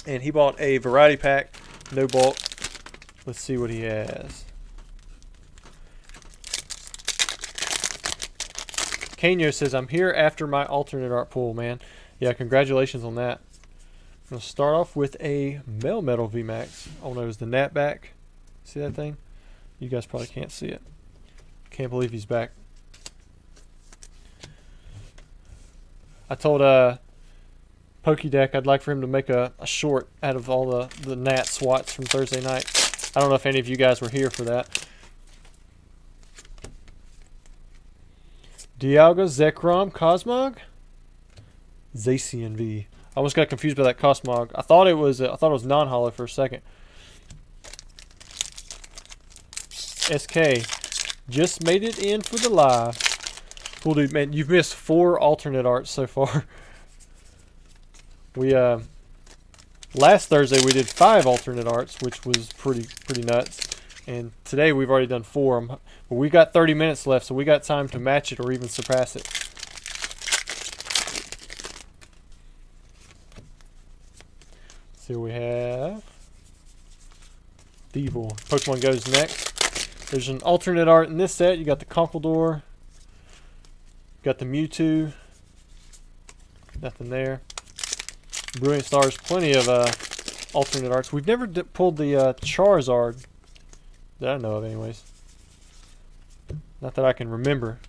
And he bought a variety pack, no bulk. Let's see what he has. Kano says, I'm here after my alternate art pull, man. Yeah, congratulations on that. I'm going to start off with a Melmetal VMAX. Oh no, it was the Nat back. See that thing? You guys probably can't see it. Can't believe he's back. I told Pokédeck I'd like for him to make a short out of all the Nat swats from Thursday night. I don't know if any of you guys were here for that. Dialga, Zekrom, Cosmog, Zacian V. I almost got confused by that Cosmog. I thought it was non-holo for a second. SK just made it in for the live. Cool, dude, man. You've missed 4 alternate arts so far. We last Thursday we did 5 alternate arts, which was pretty nuts. And today we've already done 4. But we got 30 minutes left, so we got time to match it or even surpass it. Let's see what we have. Devil. Pokemon Go's next. There's an alternate art in this set. You got the Conkeldurr. Got the Mewtwo. Nothing there. Brilliant Stars. Plenty of alternate arts. We've never pulled the Charizard. That I know of anyways. Not that I can remember.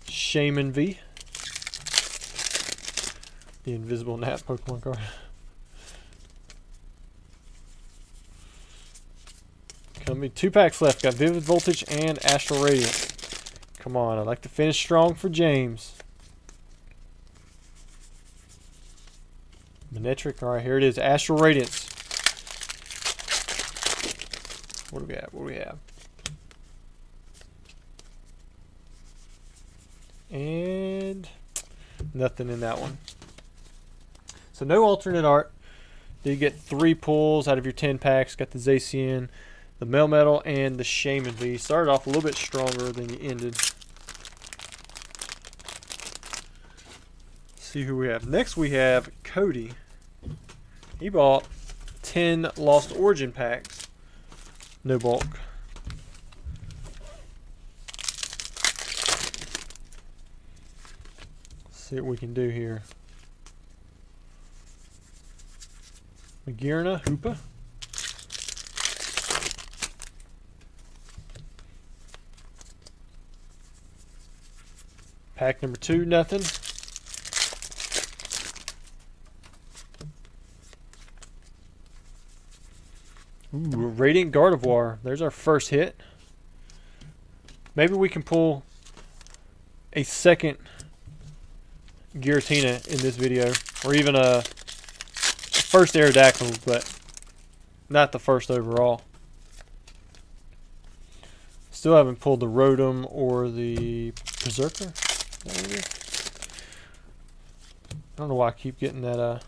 Shaman V. The invisible Nat Pokemon card. Coming 2 packs left. Got Vivid Voltage and Astral Radiance. Come on, I'd like to finish strong for James. Manectric. Alright, here it is. Astral Radiance. What do we have? What do we have? And nothing in that one. So no alternate art. You get 3 pulls out of your 10 packs. Got the Zacian, the Melmetal, and the Shaman V. Started off a little bit stronger than you ended. Let's see who we have. Next we have Cody. He bought 10 Lost Origin packs. No bulk. Let's see what we can do here. Magirna, Hoopa. Pack number 2, nothing. Ooh, Radiant Gardevoir. There's our first hit. Maybe we can pull a second Giratina in this video, or even a first Aerodactyl, but not the first overall. Still haven't pulled the Rotom or the Berserker. I don't know why I keep getting that,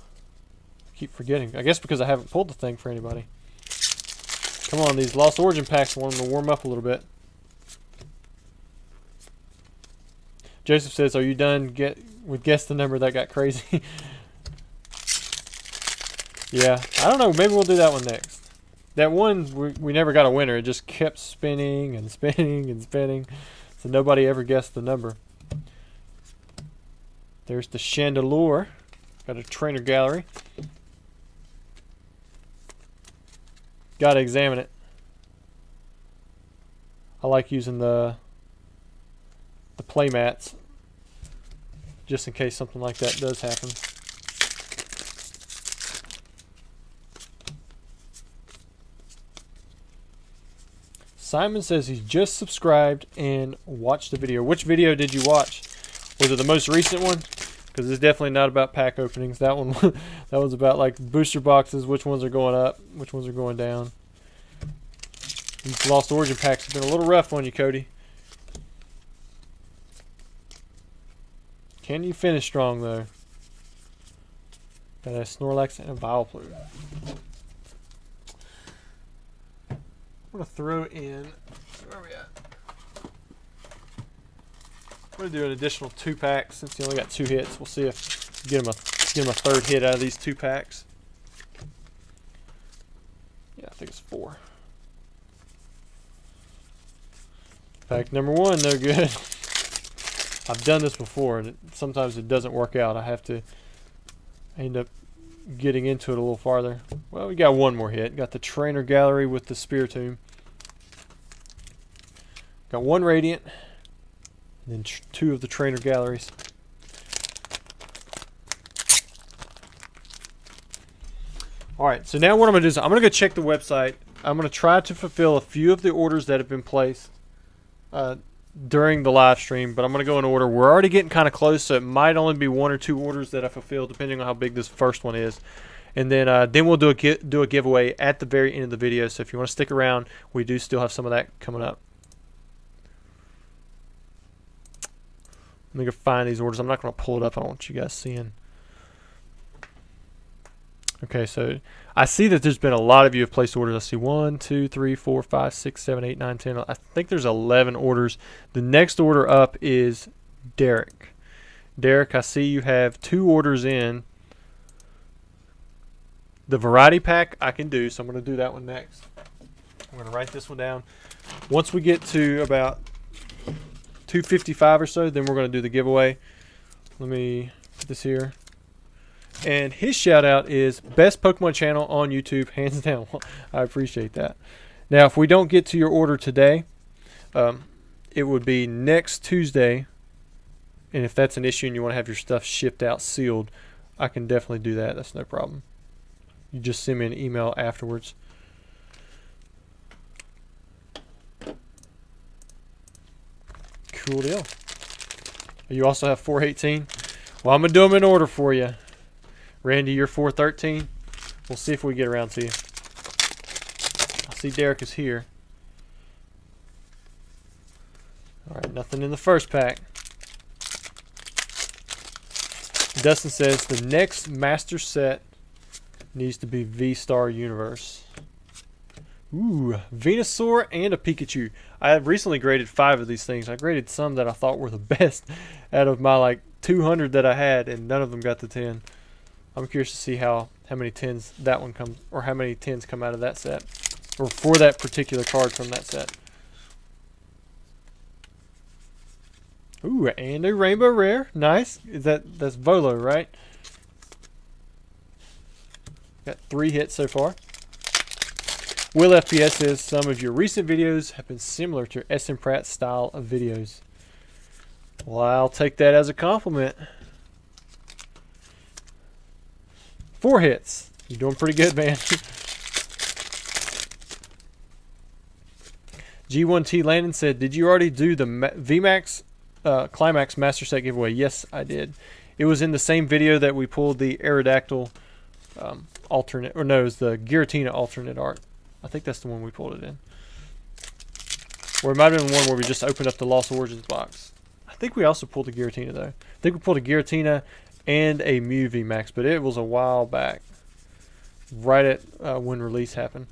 keep forgetting. I guess because I haven't pulled the thing for anybody. Come on, these Lost Origin packs, I want them to warm up a little bit. Joseph says, are you done with Guess the Number? That got crazy. Yeah, I don't know. Maybe we'll do that one next. That one, we never got a winner. It just kept spinning and spinning and spinning. So nobody ever guessed the number. There's the Chandelure. Got a trainer gallery. Got to examine it. I like using the play mats just in case something like that does happen. Simon says he's just subscribed and watched the video. Which video did you watch? Was it the most recent one? Because it's definitely not about pack openings. That one, that was about like booster boxes. Which ones are going up? Which ones are going down? These Lost Origin packs have been a little rough on you, Cody. Can you finish strong though? Got a Snorlax and a Vileplume. I'm going to throw in, where are we at? I'm going to do an additional 2 packs since he only got 2 hits. We'll see if get him a third hit out of these 2 packs. Yeah, I think it's 4. Pack number 1, no good. I've done this before, and sometimes it doesn't work out. I end up getting into it a little farther. Well, we got 1 more hit. Got the trainer gallery with the Spiritomb. Got 1 Radiant, and then 2 of the trainer galleries. Alright, so now what I'm going to do is I'm going to go check the website. I'm going to try to fulfill a few of the orders that have been placed during the live stream, but I'm going to go in order. We're already getting kind of close, so it might only be 1 or 2 orders that I fulfill, depending on how big this first one is. And then we'll do a giveaway at the very end of the video. So if you want to stick around, we do still have some of that coming up. Let me go find these orders. I'm not going to pull it up. I don't want you guys seeing. Okay, so I see that there's been a lot of you have placed orders. I see 1, 2, 3, 4, 5, 6, 7, 8, 9, 10. I think there's 11 orders. The next order up is Derek. Derek, I see you have 2 orders in. The variety pack I can do, so I'm going to do that one next. I'm going to write this one down. Once we get to about 255 or so, then we're going to do the giveaway. Let me put this here. And his shout out is best Pokemon channel on YouTube, hands down. I appreciate that. Now, if we don't get to your order today, it would be next Tuesday. And if that's an issue and you want to have your stuff shipped out sealed, I can definitely do that. That's no problem. You just send me an email afterwards. Cool deal. You also have 418. Well, I'm going to do them in order for you. Randy, you're 413. We'll see if we get around to you. I see Derek is here. Alright, nothing in the first pack. Dustin says the next master set Needs to be V-Star Universe. Ooh, Venusaur and a Pikachu. I have recently graded 5 of these things. I graded some that I thought were the best out of my like 200 that I had, and none of them got the 10. I'm curious to see how many 10s that one comes, or how many 10s come out of that set, or for that particular card from that set. Ooh, and a Rainbow Rare. Nice. That's Volo, right? Got 3 hits so far. Will FPS says some of your recent videos have been similar to S. M. Pratt's style of videos. Well, I'll take that as a compliment. 4 hits. You're doing pretty good, man. G1T Landon said, "Did you already do the VMAX Climax Master Set giveaway?" Yes, I did. It was in the same video that we pulled the Aerodactyl alternate, or no, it was the Giratina alternate art. I think that's the one we pulled it in. Or it might have been one where we just opened up the Lost Origins box. I think we also pulled a Giratina, though. I think we pulled a Giratina and a Mew VMAX, but it was a while back. Right at when release happened.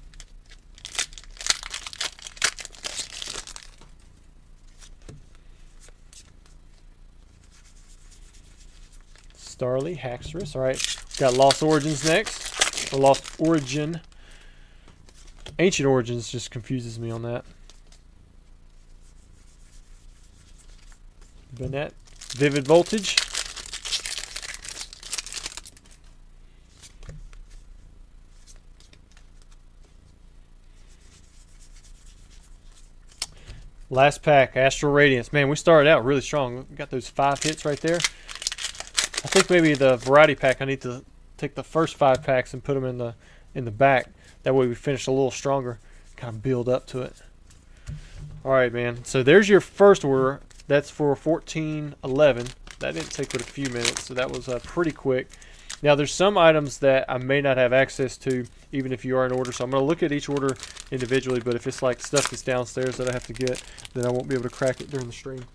Starly, Haxorus. Alright, got Lost Origins next. Or Lost Origin. Ancient Origins just confuses me on that. Bennett. Vivid Voltage. Last pack, Astral Radiance. Man, we started out really strong. We got those 5 hits right there. I think maybe the variety pack, I need to take the first 5 packs and put them in the back. That way we finish a little stronger. Kind of build up to it. Alright, man. So there's your first order. That's for 1411. That didn't take but a few minutes, so that was pretty quick. Now there's some items that I may not have access to, even if you are in order. So I'm going to look at each order individually, but if it's like stuff that's downstairs that I have to get, then I won't be able to crack it during the stream.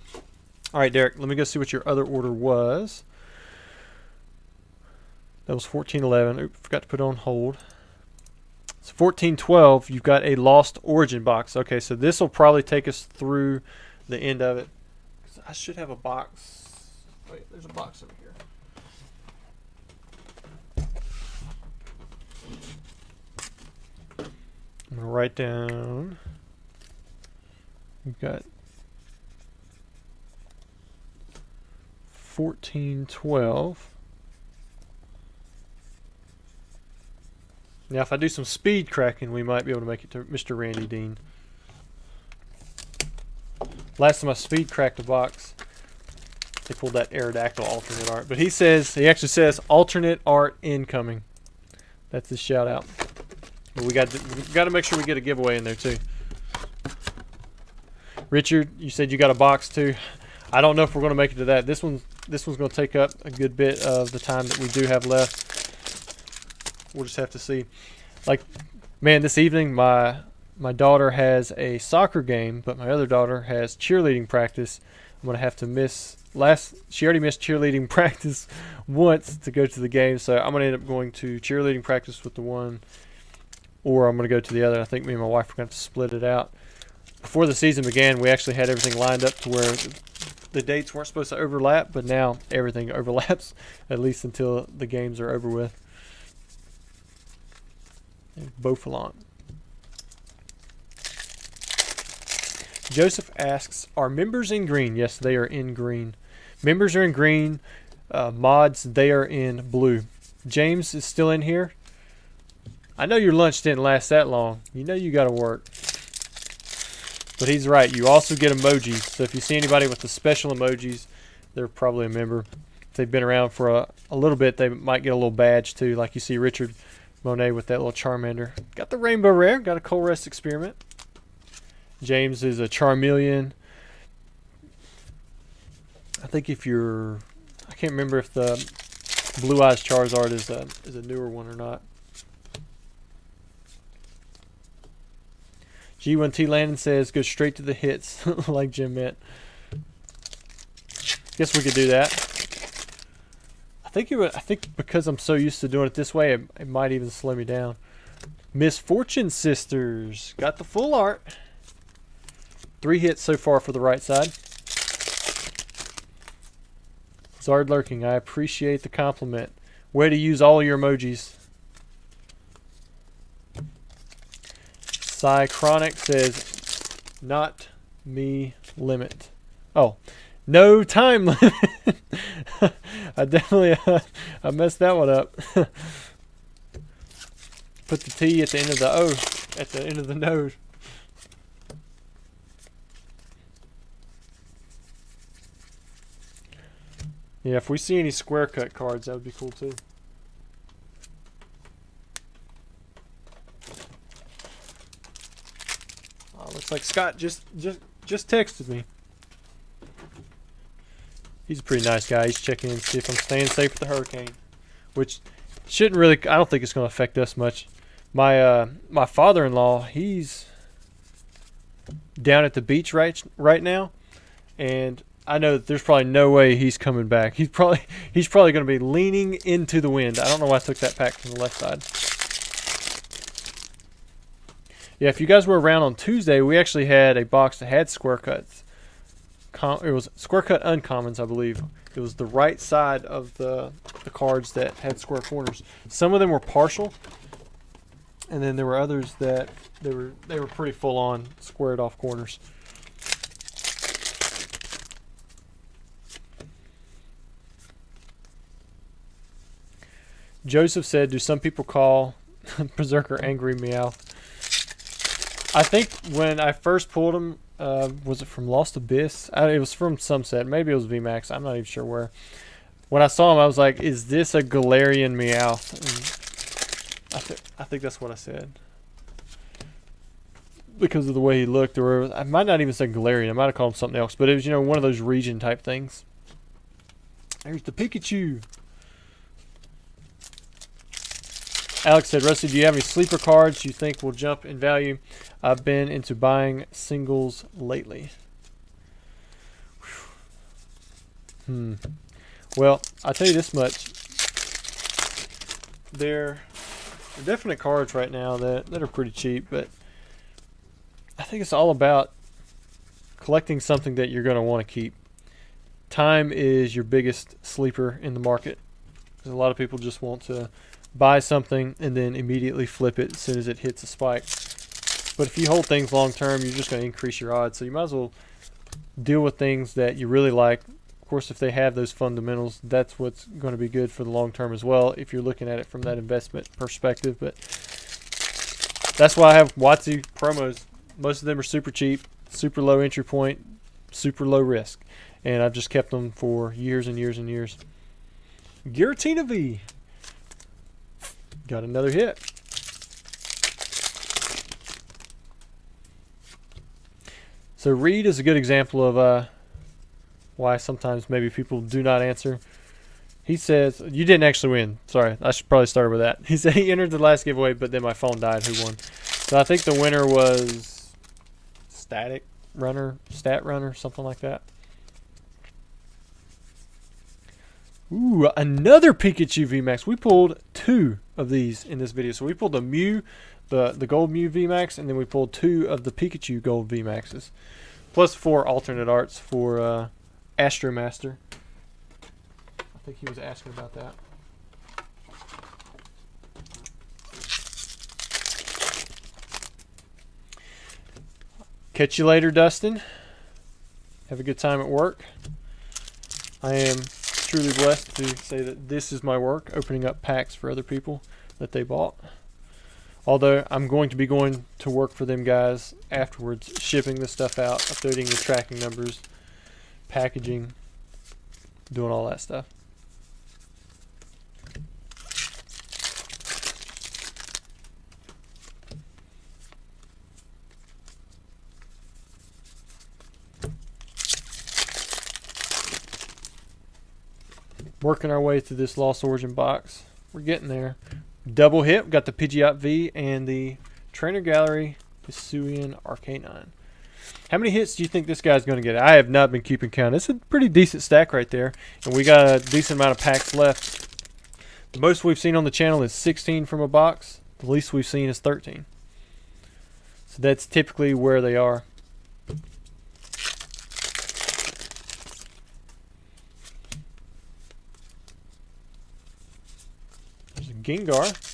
Alright, Derek, let me go see what your other order was. That was 1411. Oops, forgot to put it on hold. So 1412, you've got a Lost Origin box. Okay, so this will probably take us through the end of it. I should have a box. Wait, there's a box over here. I'm going to write down. We've got 1412. Now, if I do some speed cracking, we might be able to make it to Mr. Randy Dean. Last time I speed cracked a box, they pulled that Aerodactyl alternate art. But he actually says alternate art incoming. That's his shout out. But we got to make sure we get a giveaway in there too. Richard, you said you got a box too. I don't know if we're going to make it to that. This one's going to take up a good bit of the time that we do have left. We'll just have to see. Like, man, this evening my daughter has a soccer game, but my other daughter has cheerleading practice. I'm going to have to miss she already missed cheerleading practice once to go to the game, so I'm going to end up going to cheerleading practice with the one, or I'm going to go to the other. I think me and my wife are going to have to split it out. Before the season began, we actually had everything lined up to where the dates weren't supposed to overlap, but now everything overlaps, at least until the games are over with. Beaufalant. Joseph asks, are members in green? Yes, they are in green. Members are in green. Mods, they are in blue. James is still in here. I know your lunch didn't last that long. You know you got to work. But he's right. You also get emojis. So if you see anybody with the special emojis, they're probably a member. If they've been around for a little bit, they might get a little badge too. Like you see Richard Monet with that little Charmander. Got the Rainbow Rare. Got a Colress Experiment. James is a Charmeleon. I think if you're... I can't remember if the Blue Eyes Charizard is a newer one or not. G1T Landon says, go straight to the hits, like Jim meant. Guess we could do that. I I think because I'm so used to doing it this way, it might even slow me down. Misfortune Sisters got the full art. 3 hits so far for the right side. Zard Lurking, I appreciate the compliment. Way to use all your emojis. Cychronic says, not me limit. Oh, no time limit. I definitely I messed that one up. Put the T at the end of the O, at the end of the node. Yeah, if we see any square cut cards, that would be cool too. Oh, looks like Scott just texted me. He's a pretty nice guy. He's checking in to see if I'm staying safe with the hurricane, which shouldn't really. I don't think it's going to affect us much. My my father-in-law, he's down at the beach right now, and I know that there's probably no way he's coming back. He's probably going to be leaning into the wind. I don't know why I took that pack from the left side. Yeah, if you guys were around on Tuesday, we actually had a box that had square cuts. It was square cut uncommons, I believe. It was the right side of the cards that had square corners. Some of them were partial, and then there were others that they were pretty full on squared off corners. Joseph said, do some people call Berserker Angry Meowth? I think when I first pulled him, was it from Lost Abyss? It was from some set. Maybe it was VMAX. I'm not even sure where. When I saw him, I was like, is this a Galarian Meowth? And I think that's what I said. Because of the way he looked. Or I might not even say Galarian. I might have called him something else. But it was, one of those region type things. There's the Pikachu. Alex said, Rusty, do you have any sleeper cards you think will jump in value? I've been into buying singles lately. Well, I'll tell you this much. There are definite cards right now that are pretty cheap, but I think it's all about collecting something that you're going to want to keep. Time is your biggest sleeper in the market. Because a lot of people just want to buy something and then immediately flip it as soon as it hits a spike. But if you hold things long term, you're just going to increase your odds. So you might as well deal with things that you really like. Of course, if they have those fundamentals, that's what's going to be good for the long term as well, if you're looking at it from that investment perspective. But that's why I have WotC promos. Most of them are super cheap, super low entry point, super low risk. And I've just kept them for years and years and years. Giratina V. Got another hit. So Reed is a good example of why sometimes maybe people do not answer. He says, you didn't actually win. Sorry, I should probably start with that. He said he entered the last giveaway, but then my phone died. Who won? So I think the winner was Stat Runner, something like that. Ooh, another Pikachu VMAX. We pulled 2 of these in this video. So we pulled the Mew, the Gold Mew VMAX, and then we pulled 2 of the Pikachu Gold VMAXs. Plus 4 alternate arts for Astromaster. I think he was asking about that. Catch you later, Dustin. Have a good time at work. I am truly blessed to say that this is my work, opening up packs for other people that they bought. Although I'm going to be going to work for them guys afterwards, shipping the stuff out, uploading the tracking numbers, packaging, doing all that stuff. Working our way through this Lost Origin box. We're getting there. Double hit. Got the Pidgeot V and the Trainer Gallery Hisuian Arcanine. How many hits do you think this guy's going to get? I have not been keeping count. It's a pretty decent stack right there. And we got a decent amount of packs left. The most we've seen on the channel is 16 from a box. The least we've seen is 13. So that's typically where they are. There's a Gengar.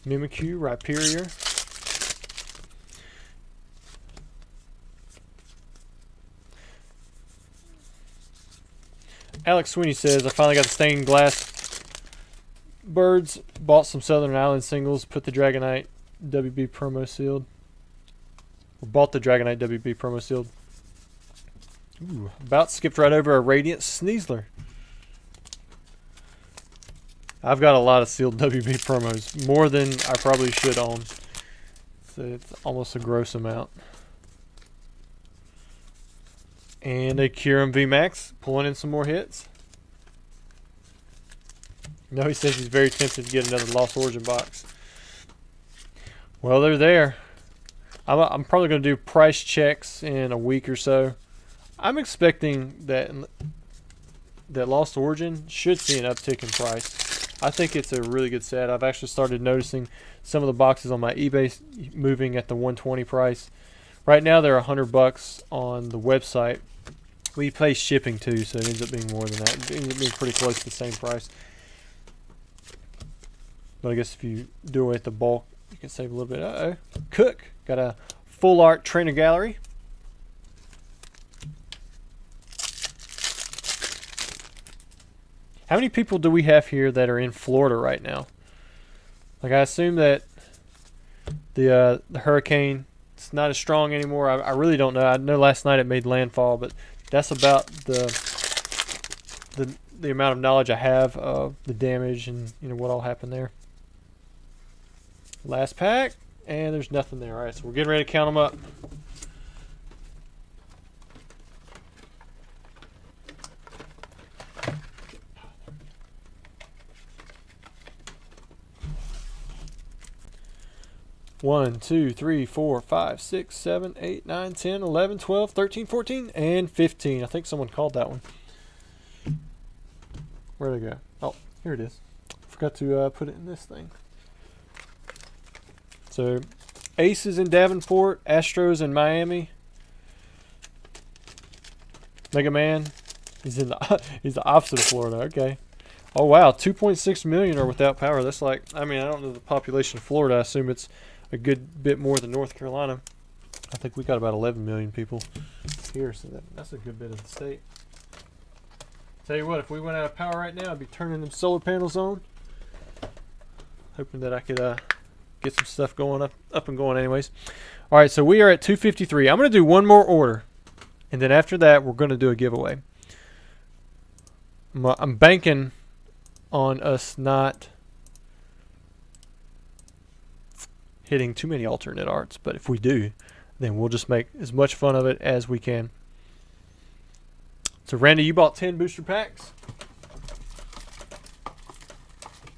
Mimikyu, Rhyperior. Alex Sweeney says, I finally got the stained glass birds, bought some Southern Island singles, put the Dragonite WB promo sealed. Or bought the Dragonite WB promo sealed. Ooh, about skipped right over a Radiant Sneasler. I've got a lot of sealed WB promos, more than I probably should own. So it's almost a gross amount. And a Kyurem VMAX, pulling in some more hits. No, he says he's very tempted to get another Lost Origin box. Well, they're there. I'm probably going to do price checks in a week or so. I'm expecting that Lost Origin should see an uptick in price. I think it's a really good set. I've actually started noticing some of the boxes on my eBay moving at the 120 price. Right now they're $100 on the website. We pay shipping too, so it ends up being more than that. It ends up being pretty close to the same price. But I guess if you do away with the bulk, you can save a little bit. Uh-oh. Cook. Got a full art trainer gallery. How many people do we have here that are in Florida right now? Like, I assume that the hurricane, it's not as strong anymore. I really don't know. I know last night it made landfall, but that's about the amount of knowledge I have of the damage and what all happened there. Last pack, and there's nothing there. All right, so we're getting ready to count them up. One, 2, 3, 4, 5, 6, 7, 8, 9, 10, 11, 12, 13, 14, and 15. I think someone called that one. Where'd it go? Oh, here it is. Forgot to put it in this thing. So, Aces in Davenport, Astros in Miami. Mega Man, he's the opposite of Florida. Okay. Oh wow, 2.6 million are without power. That's like, I don't know the population of Florida. I assume it's a good bit more than North Carolina. I think we got about 11 million people here, so that's a good bit of the state. Tell you what, if we went out of power right now, I'd be turning them solar panels on. Hoping that I could get some stuff going up and going anyways. All right, so we are at 253. I'm going to do one more order, and then after that, we're going to do a giveaway. I'm banking on us not hitting too many alternate arts, but if we do, then we'll just make as much fun of it as we can. So Randy, you bought 10 booster packs.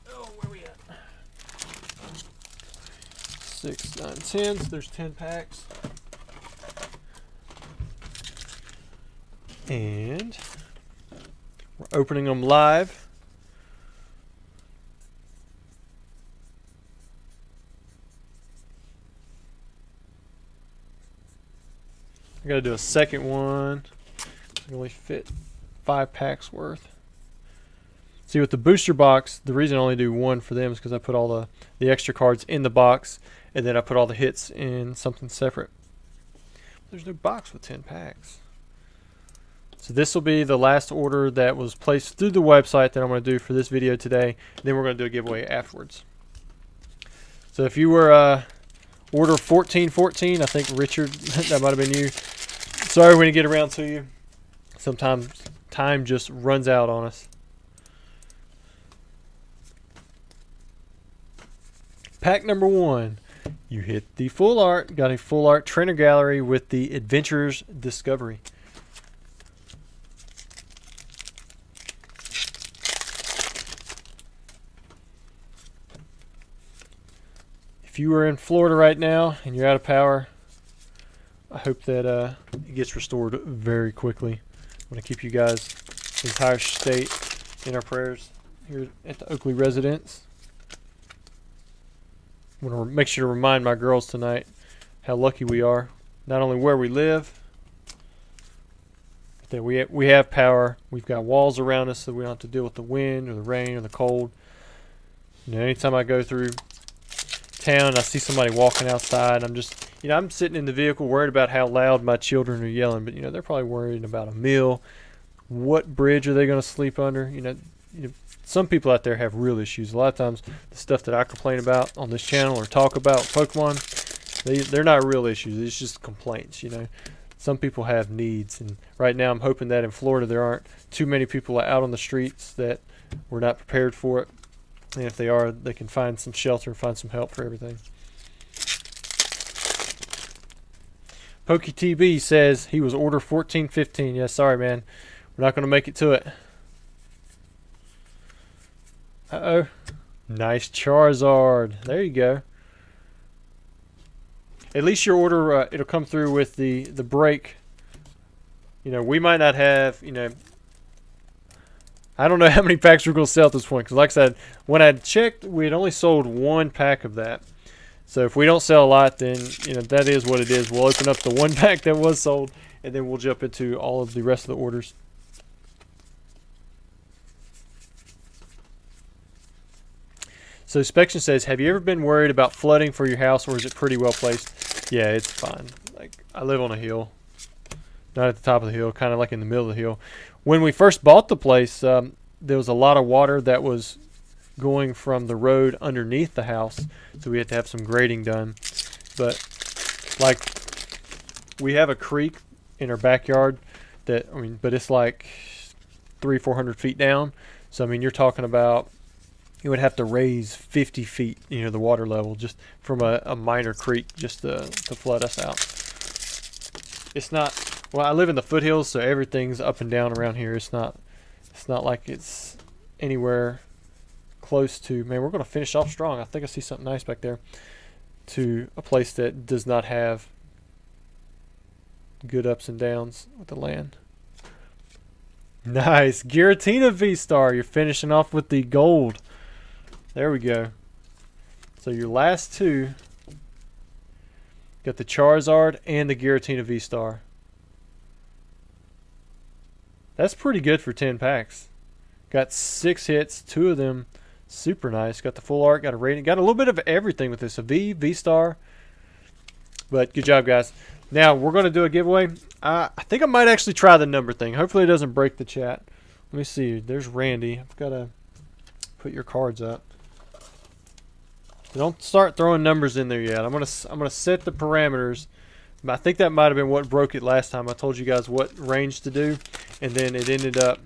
Oh, where we at? 6, 9, 10. So there's 10 packs. And we're opening them live. I gotta do a second one. I can only fit 5 packs worth. See, with the booster box, the reason I only do one for them is because I put all the extra cards in the box, and then I put all the hits in something separate. There's no box with 10 packs. So this will be the last order that was placed through the website that I'm going to do for this video today. And then we're going to do a giveaway afterwards. So if you were order 1414, I think Richard, that might have been you. Sorry we didn't get around to you. Sometimes time just runs out on us. Pack number 1. You hit the full art. Got a full art trainer gallery with the Adventurer's Discovery. if you are in Florida right now and you're out of power, I hope that it gets restored very quickly. I'm going to keep you guys, the entire state, in our prayers here at the Oakley residence. I'm going to make sure to remind my girls tonight how lucky we are, not only where we live, but that we have power. We've got walls around us so we don't have to deal with the wind or the rain or the cold. You know, anytime I go through town and I see somebody walking outside, I'm just, you know, I'm sitting in the vehicle worried about how loud my children are yelling, but, you know, they're probably worried about a meal. What bridge are they going to sleep under? You know, some people out there have real issues. A lot of times the stuff that I complain about on this channel or talk about Pokemon, they're not real issues. It's just complaints, you know. Some people have needs, and right now I'm hoping that in Florida there aren't too many people out on the streets that we're not prepared for it. And if they are, they can find some shelter, find some help for everything. PokeTB says he was order 1415. Yeah, sorry, man. We're not going to make it to it. Uh-oh. Nice Charizard. There you go. At least your order, it'll come through with the break. You know, we might not have, you know, I don't know how many packs we're going to sell at this point. Because like I said, when I checked, we had only sold 1 pack of that. So if we don't sell a lot, then, you know, that is what it is. We'll open up the 1 pack that was sold, and then we'll jump into all of the rest of the orders. So Spection says, have you ever been worried about flooding for your house, or is it pretty well placed? Yeah, it's fine. Like, I live on a hill. Not at the top of the hill, kind of like in the middle of the hill. When we first bought the place, there was a lot of water that was going from the road underneath the house, so we had to have some grading done. But like, we have a creek in our backyard that, I mean, but it's like 300-400 feet down. So I mean, you're talking about, you would have to raise 50 feet, you know, the water level just from a minor creek just to flood us out. It's not, well, I live in the foothills, so everything's up and down around here. It's not like it's anywhere close to, man, we're going to finish off strong. I think I see something nice back there, to a place that does not have good ups and downs with the land. Nice. Giratina V-Star. You're finishing off with the gold. There we go. So your last 2, got the Charizard and the Giratina V-Star. That's pretty good for 10 packs. Got 6 hits, 2 of them super nice. Got the full art, got a rating, got a little bit of everything with this. A V-Star. But good job, guys. Now we're going to do a giveaway. I think I might actually try the number thing. Hopefully it doesn't break the chat. Let me see. There's Randy. I've got to put your cards up. Don't start throwing numbers in there yet. I'm gonna set the parameters. I think that might have been what broke it last time. I told you guys what range to do, and then it ended up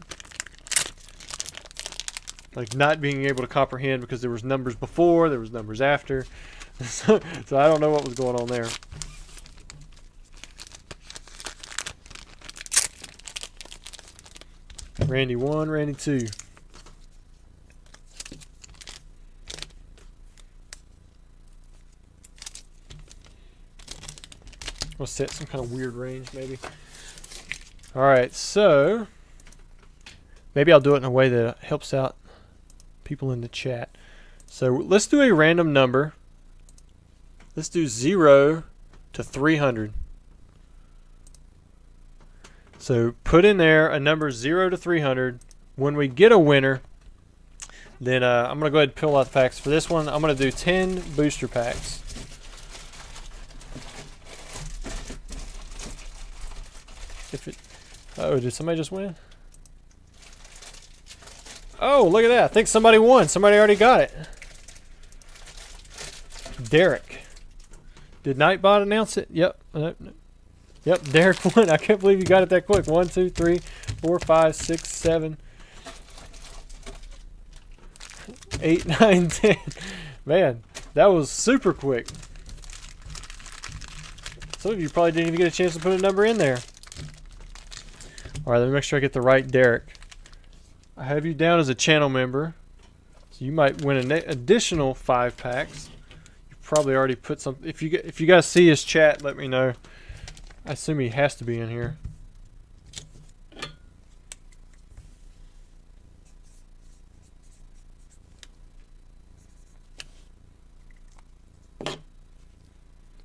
like not being able to comprehend because there was numbers before, there was numbers after. So I don't know what was going on there. Randy 1, Randy 2. We'll set some kind of weird range, maybe. Alright, so maybe I'll do it in a way that helps out people in the chat. So let's do a random number. Let's do 0 to 300. So put in there a number 0 to 300. When we get a winner, then I'm going to go ahead and pull out the packs. For this one, I'm going to do 10 booster packs. Oh, did somebody just win? Oh, look at that. I think somebody won. Somebody already got it. Derek. Did Nightbot announce it? Yep. Yep, Derek won. I can't believe you got it that quick. 1, 2, 3, 4, 5, 6, 7, 8, 9, 10. Man, that was super quick. Some of you probably didn't even get a chance to put a number in there. Alright, let me make sure I get the right Derek. I have you down as a channel member, so you might win an additional 5 packs. You're probably already put some. If you guys see his chat, let me know. I assume he has to be in here.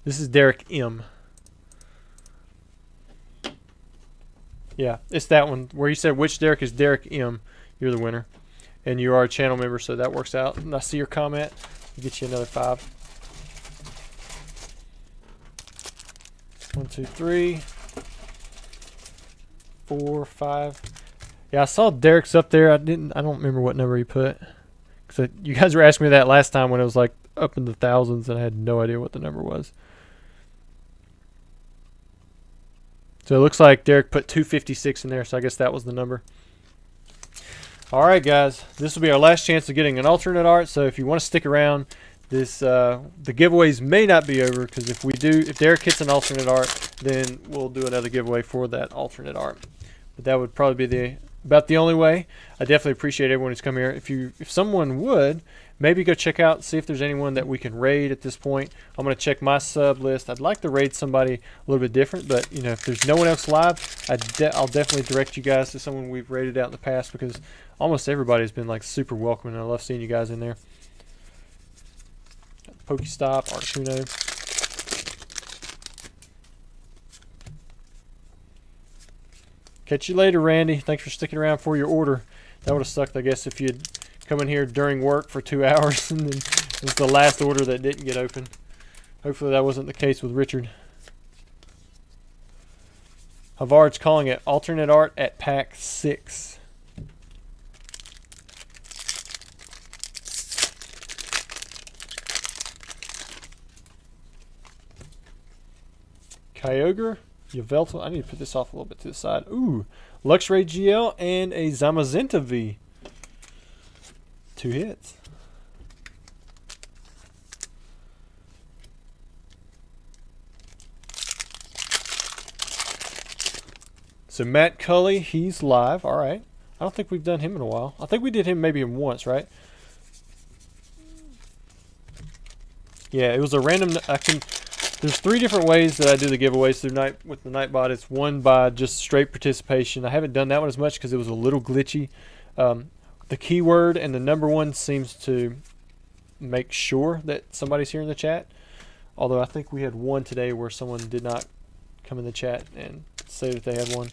This is Derek M. Yeah, it's that one where you said which Derek is Derek M. You're the winner, and you are a channel member, so that works out. And I see your comment. I'll get you another 5. 1, 2, 3, 4, 5. Yeah, I saw Derek's up there. I don't remember what number he put. Cause you guys were asking me that last time when it was like up in the thousands, and I had no idea what the number was. So it looks like Derek put 256 in there, so I guess that was the number. Alright guys, this will be our last chance of getting an alternate art, so if you want to stick around, this the giveaways may not be over, because if Derek hits an alternate art, then we'll do another giveaway for that alternate art. But that would probably be about the only way. I definitely appreciate everyone who's come here. If someone would, maybe go check out, see if there's anyone that we can raid at this point. I'm going to check my sub list. I'd like to raid somebody a little bit different, but you know, if there's no one else live, I'll definitely direct you guys to someone we've raided out in the past, because almost everybody's been like super welcoming, and I love seeing you guys in there. Pokestop, Articuno. Catch you later, Randy. Thanks for sticking around for your order. That would have sucked, I guess, if you'd come in here during work for 2 hours and then it's the last order that didn't get open. Hopefully that wasn't the case with Richard. Havard's calling it alternate art at pack 6. Kyogre, Yveltal. I need to put this off a little bit to the side. Ooh, Luxray GL and a Zamazenta V. 2 hits. So Matt Cully, he's live. All right. I don't think we've done him in a while. I think we did him maybe once, right? Yeah, it was a random. There's 3 different ways that I do the giveaways with the Nightbot. It's one by just straight participation. I haven't done that one as much because it was a little glitchy. The keyword and the number 1 seems to make sure that somebody's here in the chat. Although I think we had one today where someone did not come in the chat and say that they had one.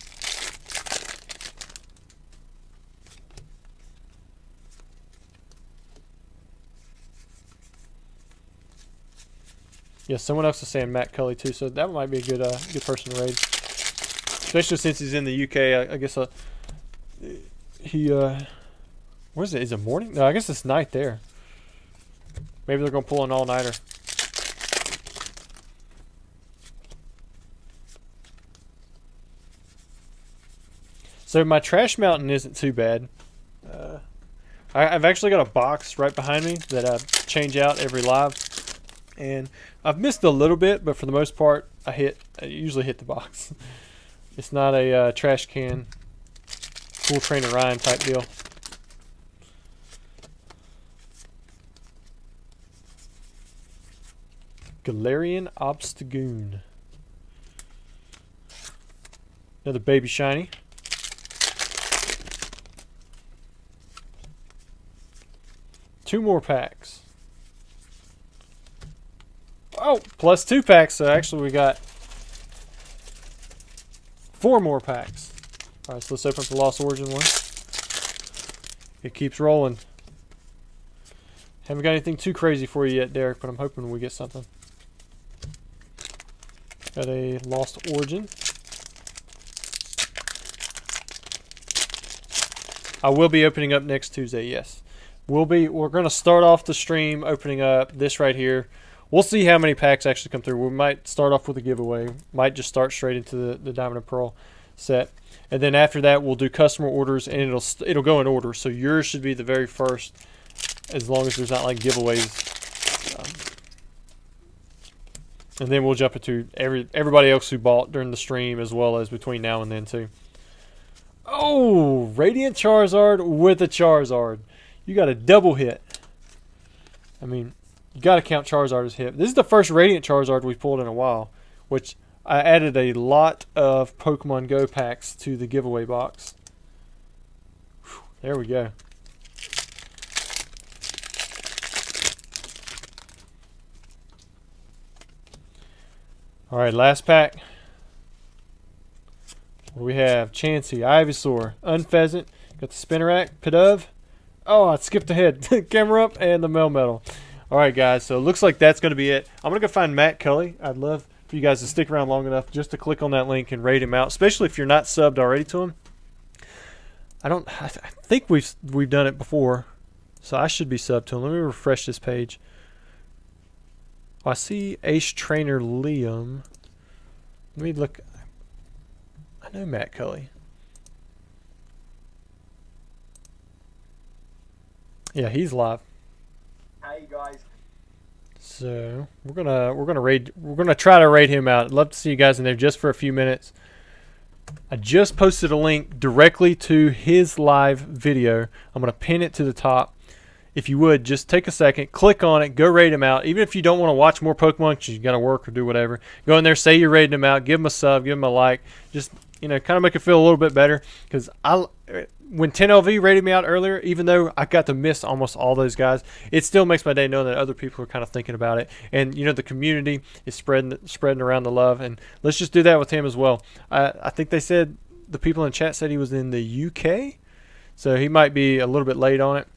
Yeah, someone else is saying Matt Cully too, so that might be a good person to raid. Especially since he's in the UK. I guess what is it? Is it morning? No, I guess it's night there. Maybe they're gonna pull an all-nighter. So my trash mountain isn't too bad. I've actually got a box right behind me that I change out every live. And I've missed a little bit, but for the most part, I usually hit the box. It's not a trash can, full train of Ryan type deal. Galarian Obstagoon. Another baby shiny. Two more packs. Oh, plus 2 packs, so actually we got 4 more packs. Alright, so let's open up the Lost Origin one. It keeps rolling. Haven't got anything too crazy for you yet, Derek, but I'm hoping we get something. Got a Lost Origin. I will be opening up next Tuesday, yes. We're going to start off the stream opening up this right here. We'll see how many packs actually come through. We might start off with a giveaway. Might just start straight into the Diamond and Pearl set. And then after that, we'll do customer orders, and it'll go in order. So yours should be the very first, as long as there's not like giveaways. And then we'll jump into everybody else who bought during the stream, as well as between now and then too. Oh, Radiant Charizard with a Charizard. You got a double hit. I mean, You got to count Charizard as hit. This is the first Radiant Charizard we've pulled in a while, which I added a lot of Pokemon Go packs to the giveaway box. Whew, there we go. All right, last pack. What do we have? Chansey, Ivysaur, Unpheasant, got the Spinarak, Pidove. Oh, I skipped ahead. Camera up and the Melmetal. All right, guys, so it looks like that's going to be it. I'm going to go find Matt Cully. I'd love for you guys to stick around long enough just to click on that link and rate him out, especially if you're not subbed already to him. I think we've done it before, so I should be subbed to him. Let me refresh this page. Oh, I see Ace Trainer Liam. Let me look. I know Matt Cully. Yeah, he's live. Hey guys. So we're gonna try to rate him out. I'd love to see you guys in there just for a few minutes. I just posted a link directly to his live video. I'm gonna pin it to the top. If you would, just take a second, click on it, go rate him out. Even if you don't want to watch more Pokemon because you got to work or do whatever, go in there, say you're rating him out, give him a sub, give him a like. Just, kind of make it feel a little bit better. Because when 10LV rated me out earlier, even though I got to miss almost all those guys, it still makes my day knowing that other people are kind of thinking about it. And, the community is spreading around the love. And let's just do that with him as well. I think they said, the people in chat said he was in the UK. So he might be a little bit late on it.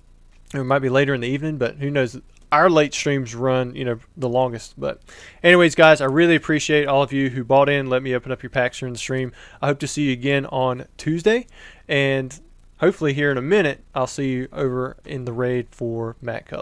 It might be later in the evening, but who knows? Our late streams run, the longest. But anyways, guys, I really appreciate all of you who bought in. Let me open up your packs during the stream. I hope to see you again on Tuesday. And hopefully here in a minute, I'll see you over in the raid for Matt Cully.